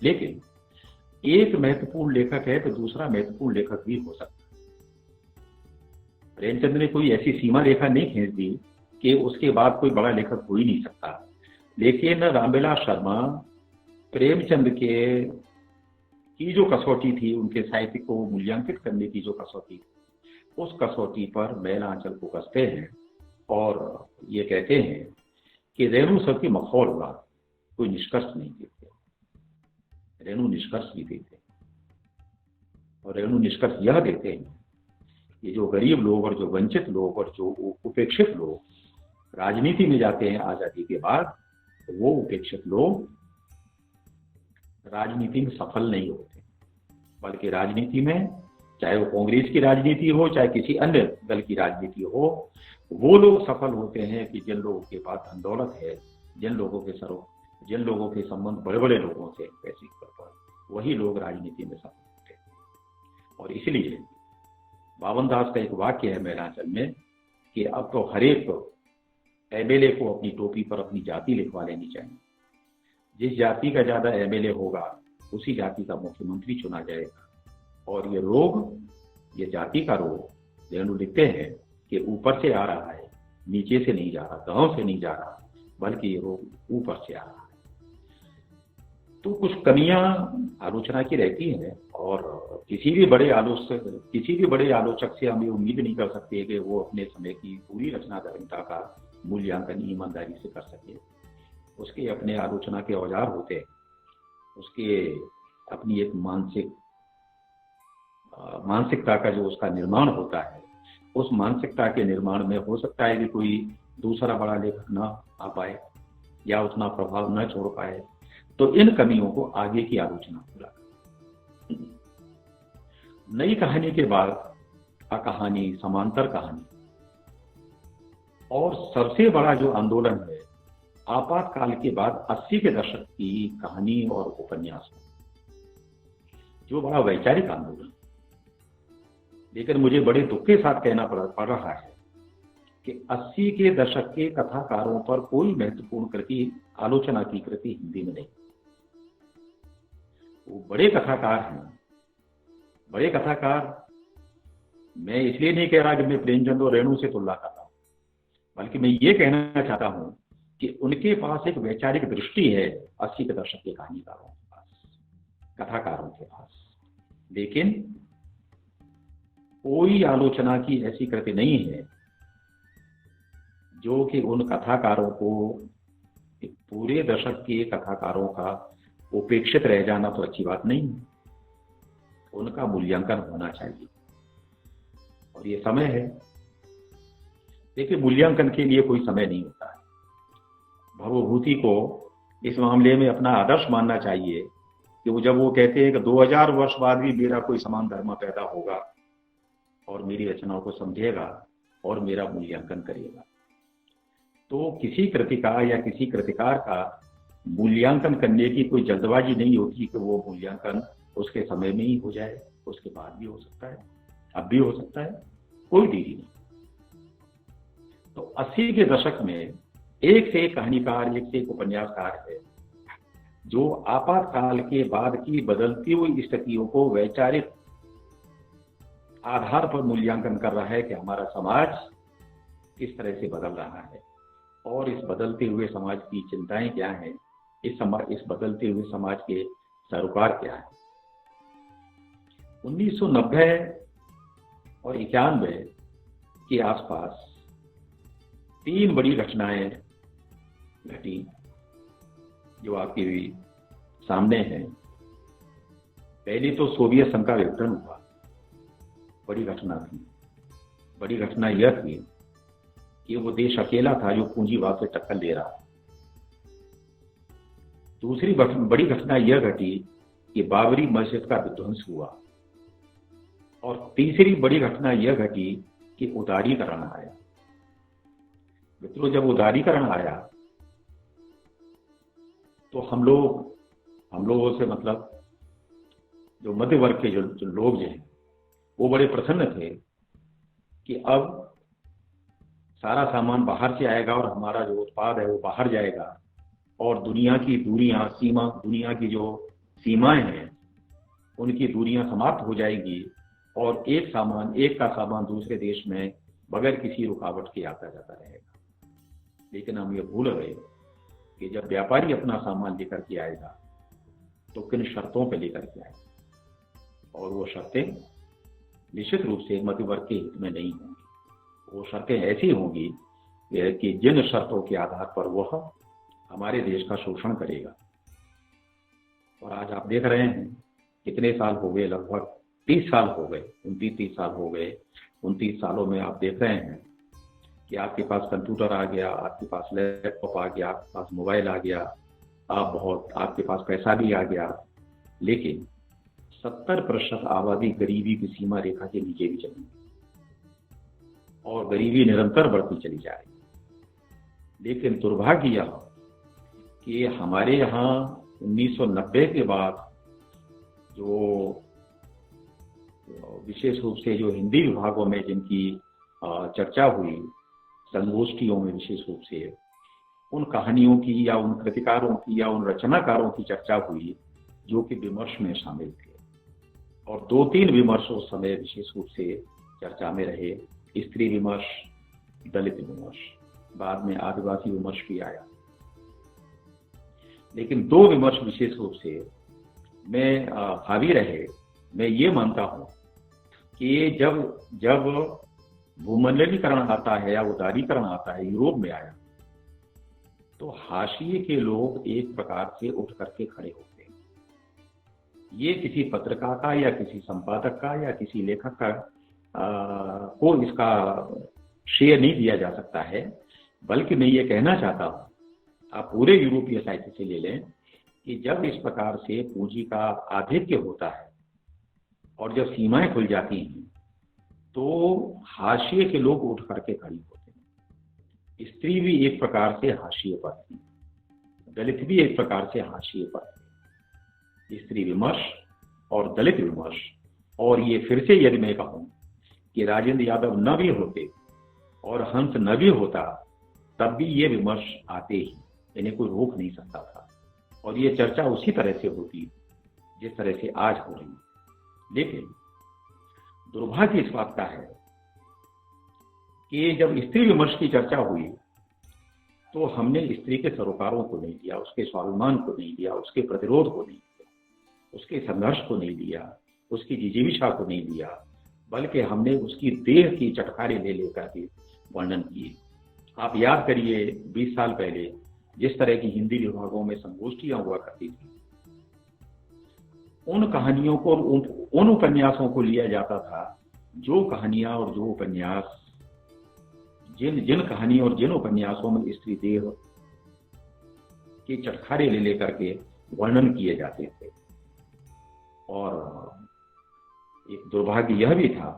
लेकिन एक महत्वपूर्ण लेखक है तो दूसरा महत्वपूर्ण लेखक भी हो सकता है। प्रेमचंद ने कोई ऐसी सीमा रेखा नहीं खींच दी कि उसके बाद कोई बड़ा लेखक हो ही नहीं सकता, लेकिन रामविलास शर्मा प्रेमचंद की जो कसौटी थी, उनके साहित्य को मूल्यांकित करने की जो कसौटी थी, उस कसौटी पर मैना आंचल को कसते हैं और ये कहते हैं कि रेणु सबकी मखौल हुआ, कोई निष्कर्ष नहीं देते। रेणु निष्कर्ष भी देते हैं, और रेणु निष्कर्ष यह देते हैं कि जो गरीब लोग और जो वंचित लोग और जो उपेक्षित लोग राजनीति में जाते हैं आजादी के बाद, वो उपेक्षित लोग राजनीति में सफल नहीं होते, बल्कि राजनीति में, चाहे वो कांग्रेस की राजनीति हो चाहे किसी अन्य दल की राजनीति हो, वो लोग सफल होते हैं कि जिन लोगों के पास धन दौलत है, जिन लोगों के संबंध बड़े बड़े लोगों से पैसे पर, वही लोग राजनीति में सफल होते हैं। और इसलिए बावन दास का एक वाक्य है मैनाचल में कि अब तो हर एक एमएलए को अपनी टोपी पर अपनी जाति लिखवा लेनी चाहिए। जिस जाति का ज्यादा एमएलए होगा उसी जाति का मुख्यमंत्री चुना जाएगा। और ये जाति का रोग रेणु लिखते हैं कि ऊपर से आ रहा है, नीचे से नहीं जा रहा, गांव से नहीं जा रहा, बल्कि ये रोग ऊपर से आ रहा है। तो कुछ कमियां आलोचना की रहती हैं, और किसी भी बड़े आलोचक से हम ये उम्मीद नहीं कर सकते कि वो अपने समय की पूरी रचनात्मकता का मूल्यांकन ईमानदारी से कर सके। उसके अपने आलोचना के औजार होते हैं, उसके अपनी एक मानसिकता का जो उसका निर्माण होता है, उस मानसिकता के निर्माण में हो सकता है कि कोई दूसरा बड़ा लेखक ना आ पाए या उतना प्रभाव न छोड़ पाए। तो इन कमियों को आगे की आलोचना पूरा। नई कहानी के बाद कहानी, समांतर कहानी, और सबसे बड़ा जो आंदोलन है आपातकाल के बाद 80 के दशक की कहानी और उपन्यास, जो बड़ा वैचारिक आंदोलन। लेकिन मुझे बड़े दुख के साथ कहना पड़ रहा है कि 80 के दशक के कथाकारों पर कोई महत्वपूर्ण कृति, आलोचना की कृति हिंदी में नहीं। वो बड़े कथाकार हैं, बड़े कथाकार। मैं इसलिए नहीं कह रहा कि मैं प्रेमचंद और रेणु से तुलना कर रहा हूं, बल्कि मैं ये कहना चाहता हूं कि उनके पास एक वैचारिक दृष्टि है 80 के दशक के कहानीकारों के पास, कथाकारों के पास। लेकिन कोई आलोचना की ऐसी कृति नहीं है जो कि उन कथाकारों को, पूरे दशक के कथाकारों का उपेक्षित रह जाना तो अच्छी बात नहीं है, उनका मूल्यांकन होना चाहिए। और ये समय है। देखिए, मूल्यांकन के लिए कोई समय नहीं होता है। भवभूति को इस मामले में अपना आदर्श मानना चाहिए कि जब वो कहते हैं कि 2000 वर्ष बाद भी मेरा कोई समान धर्म पैदा होगा और मेरी रचनाओं को समझेगा और मेरा मूल्यांकन करेगा, तो किसी कृतिका या किसी कृतिकार का मूल्यांकन करने की कोई जल्दबाजी नहीं होती कि वो मूल्यांकन उसके समय में ही हो जाए, उसके बाद भी हो सकता है, अब भी हो सकता है, कोई देरी नहीं। तो 80 के दशक में एक से एक कहानीकार, एक से एक उपन्यासकार है जो आपातकाल के बाद की बदलती हुई स्थितियों को वैचारिक आधार पर मूल्यांकन कर रहा है कि हमारा समाज किस तरह से बदल रहा है और इस बदलते हुए समाज की चिंताएं क्या हैं, इस बदलते हुए समाज के सरोकार क्या है। 1990 और 91 के आसपास 3 बड़ी घटनाएं घटी जो आपके भी सामने है। पहली तो सोवियत संघ का विघटन हुआ, बड़ी घटना थी। बड़ी घटना यह थी कि वो देश अकेला था जो पूंजीवाद से टक्कर ले रहा। दूसरी बड़ी घटना यह घटी कि बाबरी मस्जिद का विध्वंस हुआ, और तीसरी बड़ी घटना यह घटी कि उदारीकरण आया। मित्रों, जब उदारीकरण आया तो हम लोगों से मतलब जो मध्य वर्ग के जो लोग हैं वो बड़े प्रसन्न थे कि अब सारा सामान बाहर से आएगा और हमारा जो उत्पाद है वो बाहर जाएगा, और दुनिया की दुनिया की जो सीमाएं हैं उनकी दूरियां समाप्त हो जाएगी, और एक का सामान दूसरे देश में बगैर किसी रुकावट के आता जाता रहेगा। लेकिन हम ये भूल गए कि जब व्यापारी अपना सामान लेकर के आएगा तो किन शर्तों पर लेकर के आएगा, और वो शर्तें निश्चित रूप से मध्यवर्ग के हित में नहीं होंगी। वो शर्तें ऐसी होंगी कि जिन शर्तों के आधार पर वह हमारे देश का शोषण करेगा। और आज आप देख रहे हैं कितने साल हो गए, लगभग 30 साल हो गए, 29-30 साल हो गए। 29 सालों में आप देख रहे हैं कि आपके पास कंप्यूटर आ गया, आपके पास लैपटॉप आ गया, आपके पास मोबाइल आ गया, आपके पास पैसा भी आ गया, लेकिन 70% आबादी गरीबी की सीमा रेखा के नीचे भी चली और गरीबी निरंतर बढ़ती चली जा रही। लेकिन दुर्भाग्य यह कि हमारे यहाँ 1990 के बाद जो विशेष रूप से जो हिंदी विभागों में जिनकी चर्चा हुई, संगोष्ठियों में विशेष रूप से उन कहानियों की या उन कृतिकारों की या उन रचनाकारों की चर्चा हुई जो कि विमर्श में शामिल थे। और 2-3 विमर्श उस समय विशेष रूप से चर्चा में रहे, स्त्री विमर्श, दलित विमर्श, बाद में आदिवासी विमर्श भी आया। लेकिन 2 विमर्श विशेष रूप से में हावी रहे। मैं ये मानता हूँ कि जब भूमंडलीकरण आता है या उदारीकरण आता है, यूरोप में आया, तो हाशिए के लोग एक प्रकार से उठ करके खड़े होते हैं। ये किसी पत्रकार का या किसी संपादक का या किसी लेखक का को इसका श्रेय नहीं दिया जा सकता है, बल्कि मैं ये कहना चाहता हूँ, आप पूरे यूरोपीय साहित्य से ले लें कि जब इस प्रकार से पूंजी का आधिक्य होता है और जब सीमाएं खुल जाती हैं तो हाशिए के लोग उठ करके खड़ी होते हैं। स्त्री भी एक प्रकार से हाशिए पर थी, दलित भी एक प्रकार से हाशिए पर थे। स्त्री विमर्श और दलित विमर्श, और ये फिर से यदि मैं कहूं कि राजेंद्र यादव न भी होते और हंस न भी होता, तब भी ये विमर्श आते ही, इन्हें कोई रोक नहीं सकता था और ये चर्चा उसी तरह से होती जिस तरह से आज हो रही। लेकिन दुर्भाग्य इस बात का है कि जब स्त्री विमर्श की चर्चा हुई तो हमने स्त्री के सरोकारों को नहीं लिया, उसके स्वाभिमान को नहीं लिया, उसके प्रतिरोध को नहीं लिया, उसके संघर्ष को नहीं लिया, उसकी जिजीविषा को नहीं लिया, बल्कि हमने उसकी देह की चटखारे ले लेकर के वर्णन किए। आप याद करिए 20 साल पहले जिस तरह की हिंदी विभागों में संगोष्ठियां हुआ करती थी, उन कहानियों को, उन उपन्यासों को लिया जाता था जो कहानियां और जो उपन्यास, जिन कहानी और जिन उपन्यासों में स्त्री देह के चटखारे ले लेकर के वर्णन किए जाते थे। और एक दुर्भाग्य यह भी था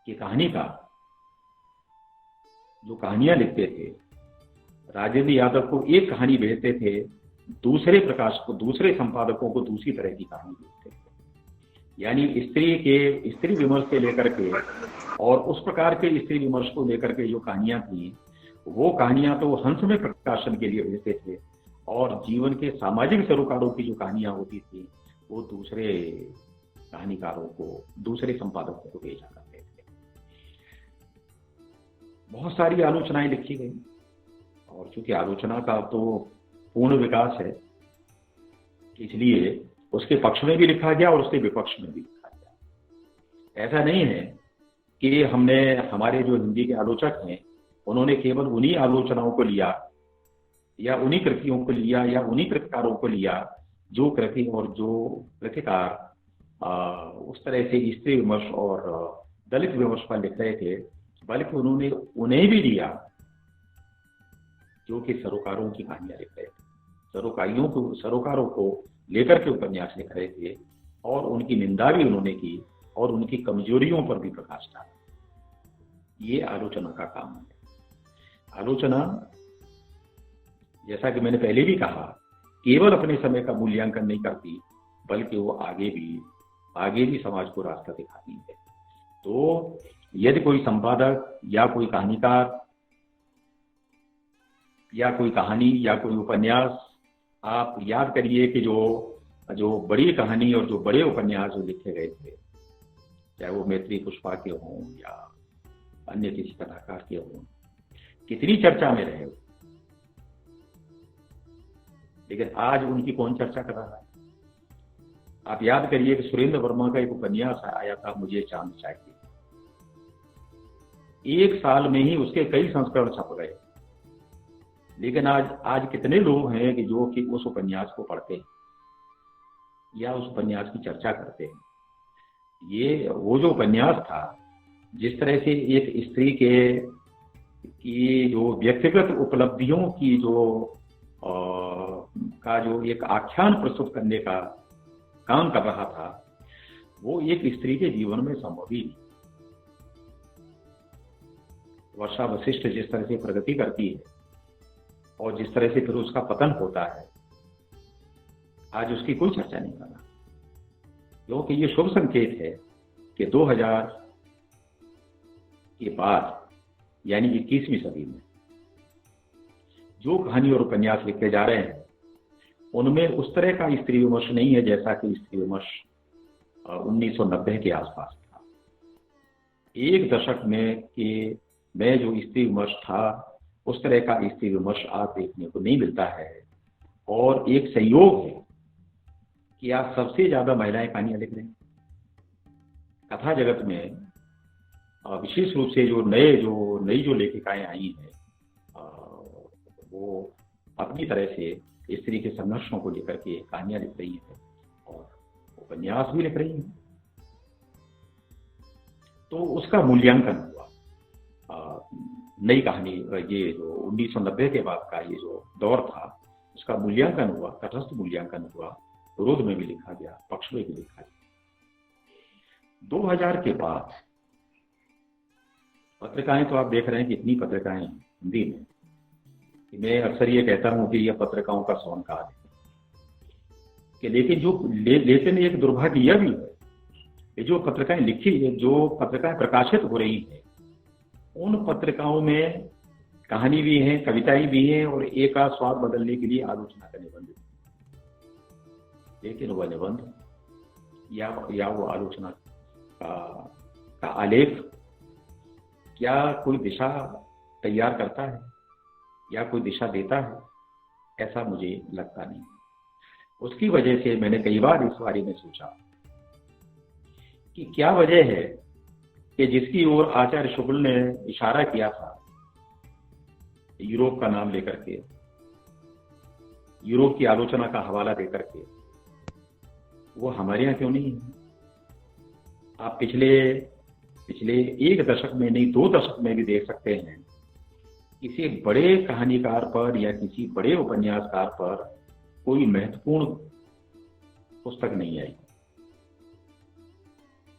कि कहानीकार जो कहानियां लिखते थे, राजेंद्र यादव को एक कहानी भेजते थे, दूसरे प्रकाशक को, दूसरे संपादकों को दूसरी तरह की कहानी भेजते थे। यानी स्त्री विमर्श से लेकर के और उस प्रकार के स्त्री विमर्श को लेकर के जो कहानियां थी, वो कहानियां तो हंस में प्रकाशन के लिए भेजते थे और जीवन के सामाजिक सरोकारों की जो कहानियां होती थी वो दूसरे कहानीकारों को, दूसरे संपादकों को भेजा करते थे। बहुत सारी आलोचनाएं लिखी गई और चूंकि आलोचना का तो पूर्ण विकास है, इसलिए उसके पक्ष में भी लिखा गया और उसके विपक्ष में भी लिखा गया। ऐसा नहीं है कि हमारे जो हिंदी के आलोचक हैं उन्होंने केवल उन्हीं आलोचनाओं को लिया या उन्हीं कृतियों को लिया या उन्हीं कृतिकारों को लिया जो कृति और जो कृतिकार उस तरह से स्त्री विमर्श और दलित विमर्श पर लिख रहे थे, बल्कि उन्होंने उन्हें भी लिया जो कि सरोकारों की कहानियां लिख रहे थे, सरोकारों को लेकर के उपन्यास लिख रहे थे और उनकी निंदा भी उन्होंने की और उनकी कमजोरियों पर भी प्रकाश डाला। ये आलोचना का काम है। आलोचना, जैसा कि मैंने पहले भी कहा, केवल अपने समय का मूल्यांकन नहीं करती, बल्कि वो आगे भी समाज को रास्ता दिखाती है। तो यदि कोई संपादक या कोई कहानीकार या कोई कहानी या कोई उपन्यास, आप याद करिए कि जो बड़ी कहानी और जो बड़े उपन्यास जो लिखे गए थे, चाहे वो मैत्री पुष्पा के हों या अन्य किसी कथाकार के हों, कितनी चर्चा में रहे, लेकिन आज उनकी कौन चर्चा कर रहा है? आप याद करिए कि सुरेंद्र वर्मा का एक उपन्यास आया था, मुझे चांद चाहिए। एक साल में ही उसके कई संस्करण छप गए। लेकिन आज कितने लोग हैं कि जो कि उस उपन्यास को पढ़ते हैं या उस उपन्यास की चर्चा करते हैं। ये वो जो उपन्यास था, जिस तरह से एक स्त्री के की जो व्यक्तिगत उपलब्धियों की का जो एक आख्यान प्रस्तुत करने का काम कर रहा था, वो एक स्त्री के जीवन में संभव ही नहीं। वर्षा वशिष्ठ जिस तरह से प्रगति करती है और जिस तरह से फिर उसका पतन होता है, आज उसकी कोई चर्चा नहीं कर रहा, क्योंकि ये शुभ संकेत है कि 2000 के बाद यानी 21वीं सदी में जो कहानी और उपन्यास लिखे जा रहे हैं, उनमें उस तरह का स्त्री विमर्श नहीं है जैसा कि स्त्री विमर्श 1990 के आसपास था। एक दशक में जो स्त्री विमर्श था, उस तरह का स्त्री विमर्श आज देखने को नहीं मिलता है। और एक संयोग है कि आज सबसे ज्यादा महिलाएं कहानियां लिख रही हैं। कथा जगत में विशेष रूप से जो नई जो लेखिकाएं आई हैं, वो अपनी तरह से स्त्री के संघर्षों को लेकर के कहानियां लिख रही हैं और उपन्यास भी लिख रही हैं। तो उसका मूल्यांकन हुआ। नई कहानी, ये जो 1990 के बाद का ये जो दौर था, उसका मूल्यांकन हुआ, तटस्थ मूल्यांकन हुआ, विरोध में भी लिखा गया, पक्ष में भी लिखा गया। 2000 के बाद पत्रिकाएं तो आप देख रहे हैं कि इतनी पत्रिकाएं हैं हिंदी में। मैं अक्सर ये कहता हूं कि यह पत्रिकाओं का सोन काल है कि लेकिन एक दुर्भाग्य यह भी है कि जो पत्रिकाएं प्रकाशित हो रही हैं, उन पत्रिकाओं में कहानी भी है, कविताएं भी हैं और एक आध स्वाद बदलने के लिए आलोचना का निबंध। लेकिन वह निबंध या वो आलोचना का आलेख क्या कोई दिशा तैयार करता है या कोई दिशा देता है, ऐसा मुझे लगता नहीं। उसकी वजह से मैंने कई बार इस बारे में सोचा कि क्या वजह है कि जिसकी ओर आचार्य शुक्ल ने इशारा किया था, यूरोप का नाम लेकर के, यूरोप की आलोचना का हवाला देकर के, वो हमारे यहाँ क्यों नहीं है। आप पिछले एक दशक में नहीं, 2 दशक में भी देख सकते हैं, किसी बड़े कहानीकार पर या किसी बड़े उपन्यासकार पर कोई महत्वपूर्ण पुस्तक नहीं आई।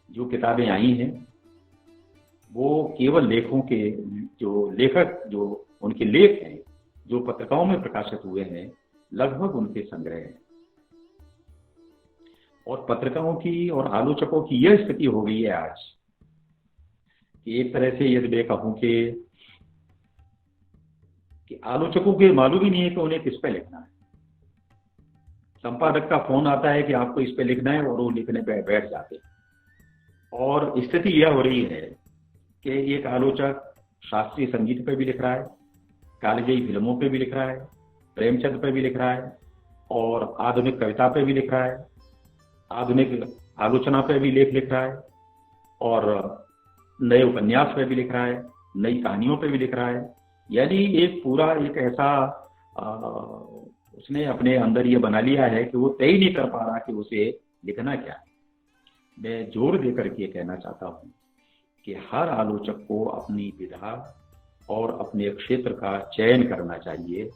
जो किताबें आई हैं वो केवल जो उनके लेख हैं, जो पत्रिकाओं में प्रकाशित हुए हैं, लगभग उनके संग्रह हैं। और पत्रिकाओं की और आलोचकों की यह स्थिति हो गई है आज कि एक तरह से यदि मैं कहूं कि आलोचकों को मालूम ही नहीं है कि उन्हें किस पे लिखना है। संपादक का फोन आता है कि आपको इस पे लिखना है और वो लिखने पे बैठ जाते हैं। और स्थिति यह हो रही है कि एक आलोचक शास्त्रीय संगीत पे भी लिख रहा है, कालजयी फिल्मों पे भी लिख रहा है, प्रेमचंद पे भी लिख रहा है, और आधुनिक कविता पे भी लिख रहा है, आधुनिक आलोचना पे भी लेख लिख रहा है, और नए उपन्यास पे भी लिख रहा है, नई कहानियों पे भी लिख रहा है। यानी एक ऐसा उसने अपने अंदर ये बना लिया है कि वो तय नहीं कर पा रहा कि उसे लिखना क्या है। मैं जोर देकर के कहना चाहता हूँ कि हर आलोचक को अपनी विधा और अपने क्षेत्र का चयन करना चाहिए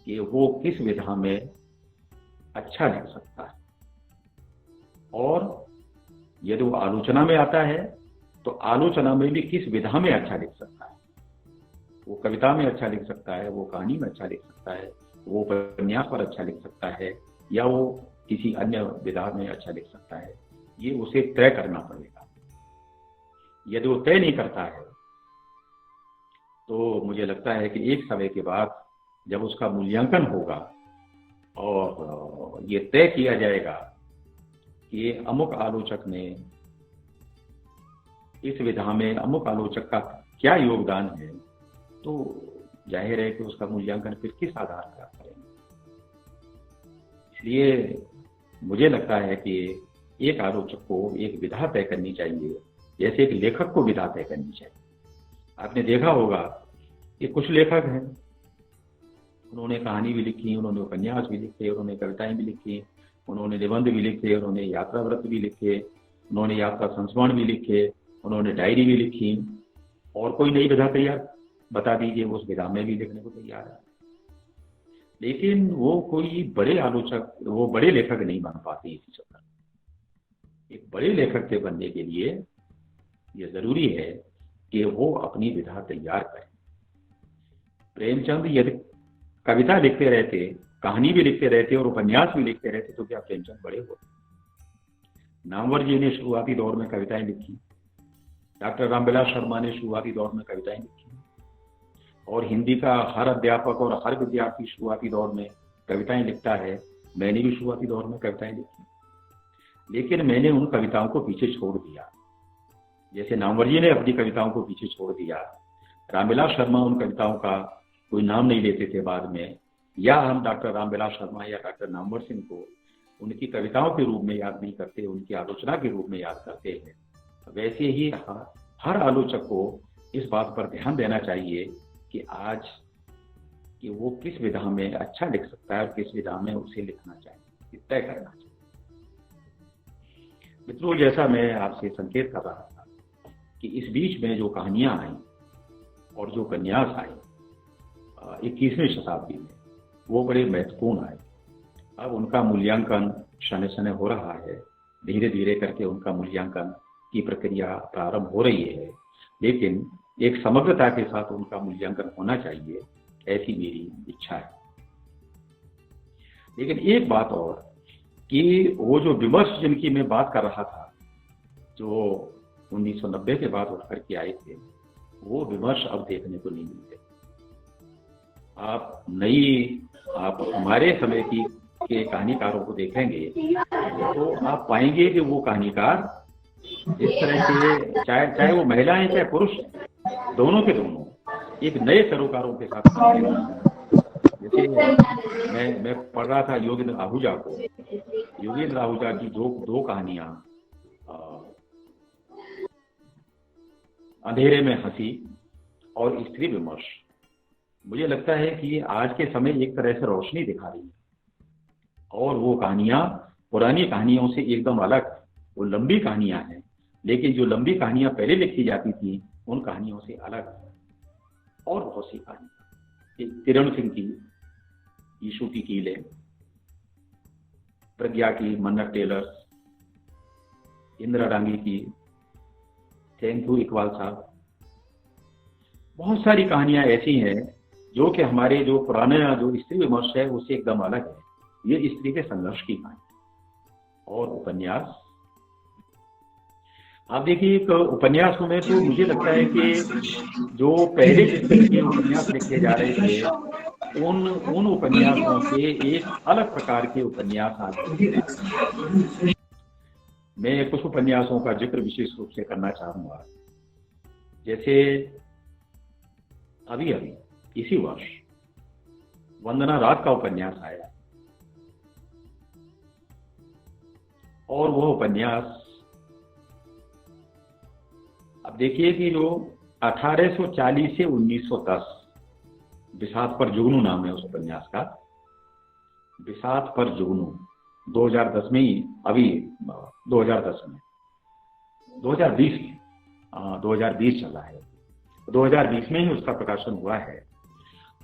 कि वो किस विधा में अच्छा लिख सकता है, और यदि वो आलोचना में आता है तो आलोचना में भी किस विधा में अच्छा लिख सकता है। वो कविता में अच्छा लिख सकता है, वो कहानी में अच्छा लिख सकता है, वो उपन्यास पर अच्छा लिख सकता है, या वो किसी अन्य विधा में अच्छा लिख सकता है। ये उसे तय करना पड़ेगा। यदि वो तय नहीं करता है तो मुझे लगता है कि एक समय के बाद जब उसका मूल्यांकन होगा और ये तय किया जाएगा कि अमुक आलोचक ने इस विधा में, अमुक आलोचक का क्या योगदान है, तो जाहिर है कि उसका मूल्यांकन फिर किस आधार पर करेंगे। इसलिए मुझे लगता है कि एक आलोचक को एक विधा तय करनी चाहिए, जैसे एक लेखक को विधा तय करनी चाहिए। आपने देखा होगा कि कुछ लेखक हैं, उन्होंने कहानी भी लिखी, उन्होंने उपन्यास भी लिखे, उन्होंने कविताएं भी लिखी, उन्होंने निबंध भी लिखे, उन्होंने यात्रा व्रत भी लिखे, उन्होंने यात्रा संस्मरण भी लिखे, उन्होंने डायरी भी लिखी, और कोई नई विधा तैयार बता दीजिए, वो उस विधा में भी लिखने को तैयार है। लेकिन वो कोई बड़े आलोचक, वो बड़े लेखक नहीं बन पाते इसी चक्कर। एक बड़े लेखक के बनने के लिए ये जरूरी है कि वो अपनी विधा तैयार करें। प्रेमचंद यदि कविता लिखते रहते, कहानी भी लिखते रहते और उपन्यास भी लिखते रहते तो क्या प्रेमचंद बड़े होते? नामवर जी ने शुरुआती दौर में कविताएं लिखी, डॉक्टर रामविलास शर्मा ने शुरुआती दौर में कविताएं लिखी, और हिंदी का हर अध्यापक और हर विद्यार्थी शुरुआती दौर में कविताएं लिखता है। मैंने भी शुरुआती दौर में कविताएं लिखी, लेकिन मैंने उन कविताओं को पीछे छोड़ दिया। जैसे नामवर जी ने अपनी कविताओं को पीछे छोड़ दिया, रामविलास शर्मा उन कविताओं का कोई नाम नहीं लेते थे बाद में, या हम डॉक्टर रामविलास शर्मा या डॉक्टर नामवर सिंह को उनकी कविताओं के रूप में याद नहीं करते, उनकी आलोचना के रूप में याद करते हैं। वैसे ही हर आलोचक को इस बात पर ध्यान देना चाहिए कि आज कि वो किस विधा में अच्छा लिख सकता है और किस विधा में उसे लिखना चाहिए, तय करना चाहिए। मित्रों, जैसा मैं आपसे संकेत कर रहा था कि इस बीच में जो कहानियां आई और जो उपन्यास आए 21वीं शताब्दी में, वो बड़े महत्वपूर्ण आए। अब उनका मूल्यांकन शनै शनै हो रहा है, धीरे धीरे करके उनका मूल्यांकन की प्रक्रिया प्रारंभ हो रही है, लेकिन एक समग्रता के साथ उनका मूल्यांकन होना चाहिए, ऐसी मेरी इच्छा है। लेकिन एक बात और, कि वो जो विमर्श जिनकी मैं बात कर रहा था, जो 1990 के बाद उठ करके आए थे, वो विमर्श अब देखने को नहीं मिलते। आप हमारे समय के कहानीकारों को देखेंगे तो आप पाएंगे कि वो कहानीकार इस तरह के, चाहे वो महिलाएं चाहे पुरुष, दोनों के दोनों एक नए सरोकारों के साथ काम कर रहे हैं। जैसे मैं पढ़ रहा था योगेंद्र आहूजा को, योगेंद्र आहूजा की दो कहानियां, अंधेरे में हंसी और स्त्री विमर्श, मुझे लगता है कि आज के समय एक तरह से रोशनी दिखा रही है। और वो कहानियां पुरानी कहानियों से एकदम अलग, वो लंबी कहानियां हैं, लेकिन जो लंबी कहानियां पहले लिखी जाती थी उन कहानियों से अलग है। और बहुत सी कहानियां, किरण सिंह की यीशु की कीलें, प्रज्ञा की मन्नत टेलर, इंदिरा डांगी की थैंक यू इकबाल साहब, बहुत सारी कहानियां ऐसी हैं जो कि हमारे जो पुराने जो स्त्री विमर्श है उससे एकदम अलग है। ये स्त्री के संघर्ष की कहानी। और उपन्यास, आप देखिए, एक उपन्यास में तो मुझे लगता है कि जो पहले जिस तरह के उपन्यास लिखे जा रहे थे, उन उपन्यासों से एक अलग प्रकार के उपन्यास आ गए। मैं कुछ उपन्यासों का जिक्र विशेष रूप से करना चाहूंगा। जैसे अभी इसी वर्ष वंदना रात का उपन्यास आया, और वह उपन्यास, अब देखिए कि जो 1840 से 1910, बिसात पर जुगनू नाम है उस उपन्यास का, बिसात पर जुगनू, 2010 में ही, अभी 2010 में 2020 में 2020 चला है, 2020 में ही उसका प्रकाशन हुआ है।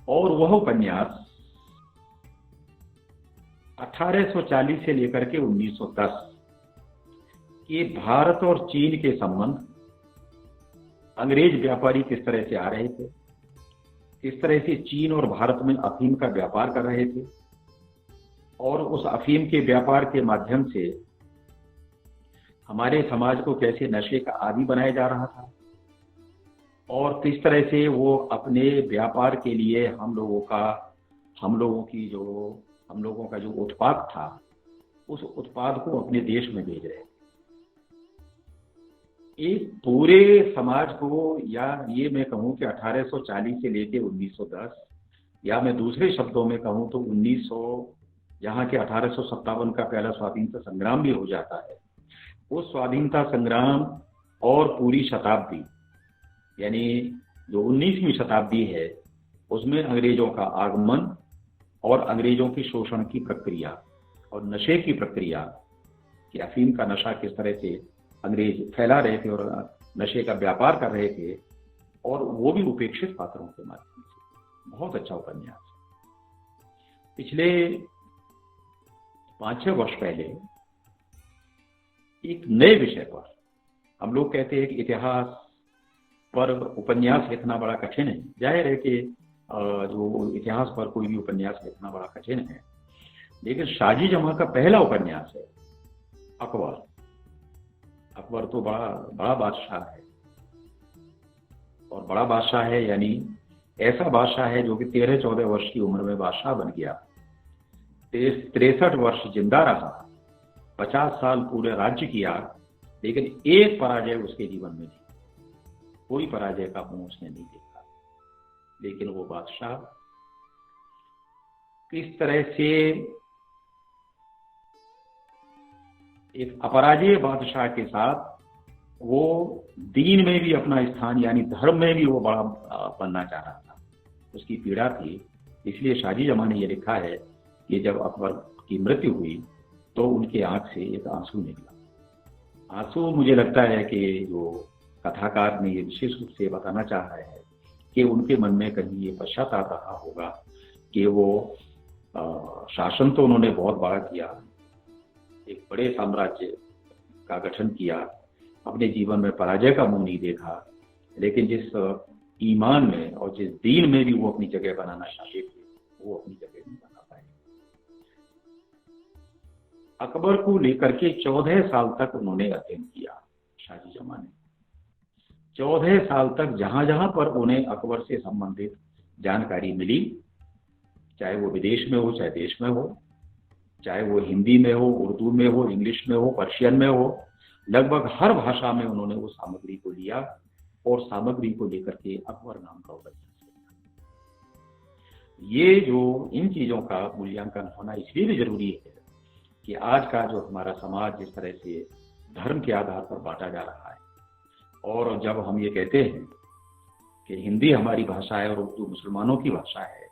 और वह उपन्यास 1840 से लेकर के 1910 के भारत और चीन के संबंध, अंग्रेज व्यापारी किस तरह से आ रहे थे, किस तरह से चीन और भारत में अफीम का व्यापार कर रहे थे, और उस अफीम के व्यापार के माध्यम से हमारे समाज को कैसे नशे का आदी बनाया जा रहा था, और किस तरह से वो अपने व्यापार के लिए हम लोगों का जो उत्पाद था, उस उत्पाद को अपने देश में भेज रहे थे। एक पूरे समाज को, या ये मैं कहूं कि 1840 से लेके 1910, या मैं दूसरे शब्दों में कहूं तो 1900, जहां के 1857 का पहला स्वाधीनता संग्राम भी हो जाता है, वो स्वाधीनता संग्राम और पूरी शताब्दी, यानी जो 19वीं शताब्दी है, उसमें अंग्रेजों का आगमन और अंग्रेजों की शोषण की प्रक्रिया और नशे की प्रक्रिया, कि अफीम का नशा किस तरह से अंग्रेज फैला रहे थे और नशे का व्यापार कर रहे थे, और वो भी उपेक्षित पात्रों के माध्यम से। बहुत अच्छा उपन्यास। पिछले 5-6 वर्ष पहले एक नए विषय पर, हम लोग कहते हैं कि इतिहास पर उपन्यास लिखना बड़ा कठिन है। जाहिर है कि जो इतिहास पर कोई भी उपन्यास लिखना बड़ा कठिन है, लेकिन शाजी जमा का पहला उपन्यास है अकबर। अकबर तो बड़ा बादशाह है, और बड़ा बादशाह है यानी ऐसा बादशाह है जो कि 13-14 वर्ष की उम्र में बादशाह बन गया, 63 वर्ष जिंदा रहा, 50 साल पूरे राज्य किया, लेकिन एक पराजय उसके जीवन में नहीं, कोई पराजय का मुंह उसने नहीं देखा। लेकिन वो बादशाह किस तरह से एक अपराजय बादशाह के साथ वो दीन में भी अपना स्थान, यानी धर्म में भी वो बड़ा बनना चाह रहा था, उसकी पीड़ा थी। इसलिए शाजी जमा ने ये लिखा है कि जब अकबर की मृत्यु हुई तो उनके आंख से एक आंसू निकला। आंसू, मुझे लगता है कि जो कथाकार ने ये विशेष रूप से बताना चाह रहा है कि उनके मन में कहीं ये पश्चाताप रहा होगा कि वो शासन तो उन्होंने बहुत बड़ा किया, एक बड़े साम्राज्य का गठन किया, अपने जीवन में पराजय का मुंह नहीं देखा, लेकिन जिस ईमान में और जिस दीन में भी वो अपनी जगह बनाना चाहते थे, वो अपनी जगह नहीं बना पाए। अकबर को लेकर के 14 साल तक उन्होंने अध्ययन किया शाजी जमा ने। 14 साल तक जहां जहां पर उन्हें अकबर से संबंधित जानकारी मिली, चाहे वो विदेश में हो चाहे देश में हो, चाहे वो हिंदी में हो, उर्दू में हो, इंग्लिश में हो, पर्शियन में हो, लगभग हर भाषा में उन्होंने वो सामग्री को लिया और सामग्री को लेकर के अकबर नाम का उपन्यास लिखा। ये जो इन चीजों का मूल्यांकन होना इसलिए भी जरूरी है कि आज का जो हमारा समाज जिस तरह से धर्म के आधार पर बांटा जा रहा है, और जब हम ये कहते हैं कि हिंदी हमारी भाषा है और उर्दू मुसलमानों की भाषा है,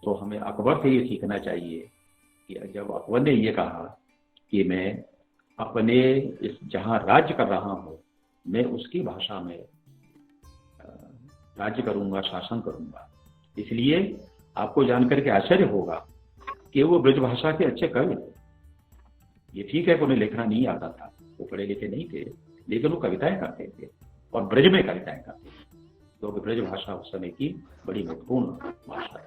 तो हमें अकबर से ये सीखना चाहिए कि जब अकबर ने ये कहा कि मैं अपने इस जहां राज्य कर रहा हूं, मैं उसकी भाषा में राज्य करूंगा, शासन करूंगा। इसलिए आपको जानकर के आश्चर्य होगा कि वो ब्रज भाषा के अच्छे कवि थे। ये ठीक है कि उन्हें लिखना नहीं आता था, वो पढ़े लिखे नहीं थे, लेकिन वो कविताएं करते थे और ब्रज में कविताएं करते थे, क्योंकि ब्रज भाषा उस समय की बड़ी महत्वपूर्ण भाषा है।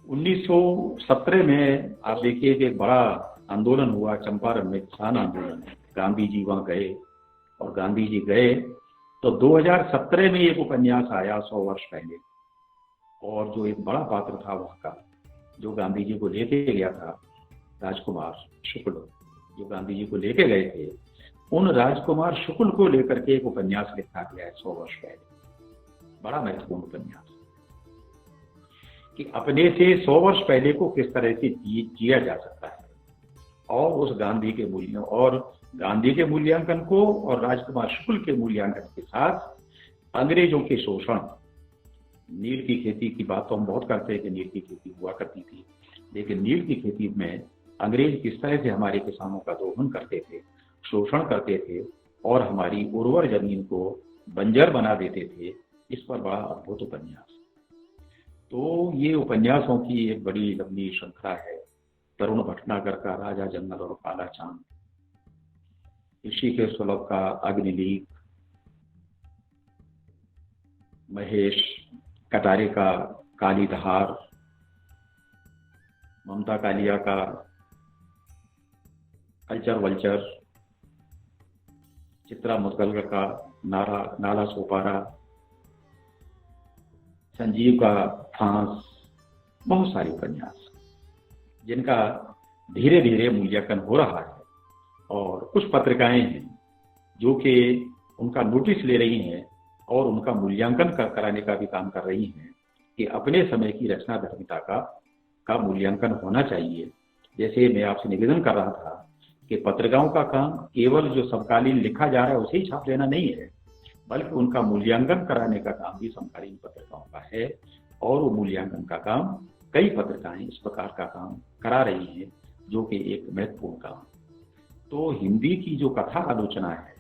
1917 में आप देखिए कि एक बड़ा आंदोलन हुआ चंपारण में, किसान आंदोलन। गांधी जी वहां गए, और गांधी जी गए तो 2017 में एक उपन्यास आया 100 वर्ष पहले, और जो एक बड़ा पात्र था वहां का, जो गांधी जी को लेके गया था, राजकुमार शुक्ल, जो गांधी जी को लेके गए थे, उन राजकुमार शुक्ल को लेकर के एक उपन्यास लिखा गया है 100 वर्ष पहले। बड़ा महत्वपूर्ण उपन्यास कि अपने से 100 वर्ष पहले को किस तरह से जिया जा सकता है, और उस गांधी के मूल्यों और गांधी के मूल्यांकन को और राजकुमार शुक्ल के मूल्यांकन के साथ अंग्रेजों के शोषण। नील की खेती की बात तो हम बहुत करते हैं कि नील की खेती हुआ करती थी, लेकिन नील की खेती में अंग्रेज किस तरह से हमारे किसानों का दोहन करते थे, शोषण करते थे, और हमारी उर्वर जमीन को बंजर बना देते थे, इस पर बड़ा अद्भुत उपन्यास। तो ये उपन्यासों की एक बड़ी लंबी श्रृंखला है। तरुण भटनागर का राजा जंगल और काला चांद, ऋषिकेश सुलभ का अग्निलीक, महेश कटारे का काली धार, ममता कालिया का कल्चर वल्चर, चित्रा मुदगल का नाला सोपारा, संजीव का फांस, बहुत सारे उपन्यास जिनका धीरे धीरे मूल्यांकन हो रहा है। और कुछ पत्रिकाएं हैं जो कि उनका नोटिस ले रही हैं और उनका मूल्यांकन कराने का भी काम कर रही हैं कि अपने समय की रचना धर्मिता का मूल्यांकन होना चाहिए। जैसे मैं आपसे निवेदन कर रहा था कि पत्रिकाओं का काम केवल जो समकालीन लिखा जा रहा है उसे ही छाप लेना नहीं है, बल्कि उनका मूल्यांकन कराने का काम भी समकालीन पत्रिकाओं का है। और वो मूल्यांकन का काम कई पत्रिकाएं इस प्रकार का काम करा रही हैं, जो कि एक महत्वपूर्ण काम। तो हिंदी की जो कथा आलोचना है,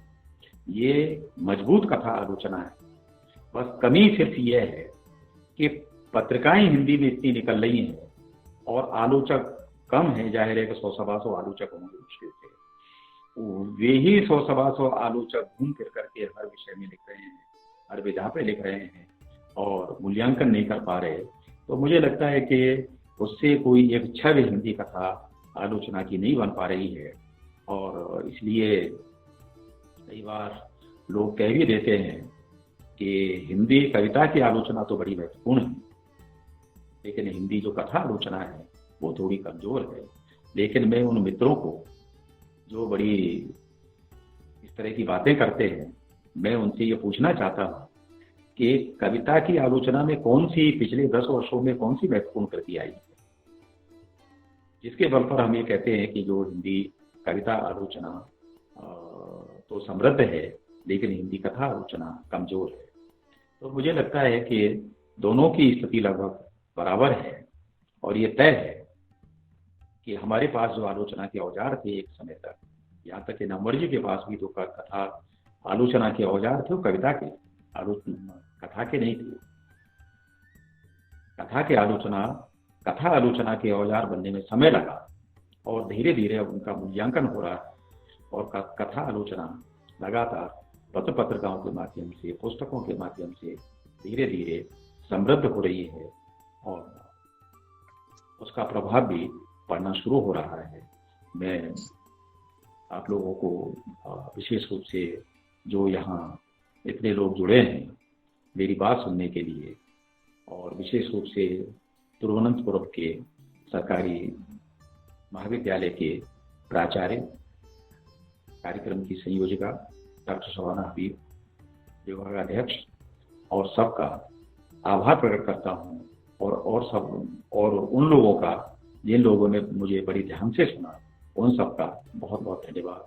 ये मजबूत कथा आलोचना है। बस कमी सिर्फ ये है कि पत्रिकाएं हिंदी में इतनी निकल रही हैं और आलोचक कम है। जाहिर है कि 100-125 आलोचक होंगे मुश्किल से, वे ही 100-125 आलोचक घूम फिर करके हर विषय में लिख रहे हैं, हर विधा पे लिख रहे हैं और मूल्यांकन नहीं कर पा रहे। तो मुझे लगता है कि उससे कोई एक छवि हिंदी कथा आलोचना की नहीं बन पा रही है। और इसलिए कई बार लोग कह भी देते हैं कि हिंदी कविता की आलोचना तो बड़ी महत्वपूर्ण है, लेकिन हिंदी जो कथा आलोचना है वो थोड़ी कमजोर है। लेकिन मैं उन मित्रों को जो बड़ी इस तरह की बातें करते हैं, मैं उनसे ये पूछना चाहता हूँ कि कविता की आलोचना में कौन सी पिछले 10 वर्षों में कौन सी महत्वपूर्ण कृति आई है, जिसके बल पर हम ये कहते हैं कि जो हिंदी कविता आलोचना तो समृद्ध है, लेकिन हिंदी कथा आलोचना कमजोर है। तो मुझे लगता है कि दोनों की स्थिति लगभग बराबर है। और ये तय है कि हमारे पास जो आलोचना के औजार थे एक समय तक, यहाँ तक कि नववर्जी के पास भी तो कथा आलोचना के औजार थे, वो कविता के आलोचना कथा के नहीं थे। कथा आलोचना के औजार बनने में समय लगा और धीरे धीरे उनका मूल्यांकन हो रहा है। और कथा आलोचना लगातार पत्र पत्रिकाओं के माध्यम से, पुस्तकों के माध्यम से धीरे धीरे समृद्ध हो रही है और उसका प्रभाव भी पड़ना शुरू हो रहा है। मैं आप लोगों को विशेष रूप से जो यहाँ इतने लोग जुड़े हैं मेरी बात सुनने के लिए, और विशेष रूप से तिरुवनंतपुरम के सरकारी महाविद्यालय के प्राचार्य, कार्यक्रम की संयोजिका डॉक्टर शबाना हबीब, विभागाध्यक्ष और सबका आभार प्रकट करता हूँ। और उन लोगों का जिन लोगों ने मुझे बड़ी ध्यान से सुना, उन सबका बहुत बहुत धन्यवाद।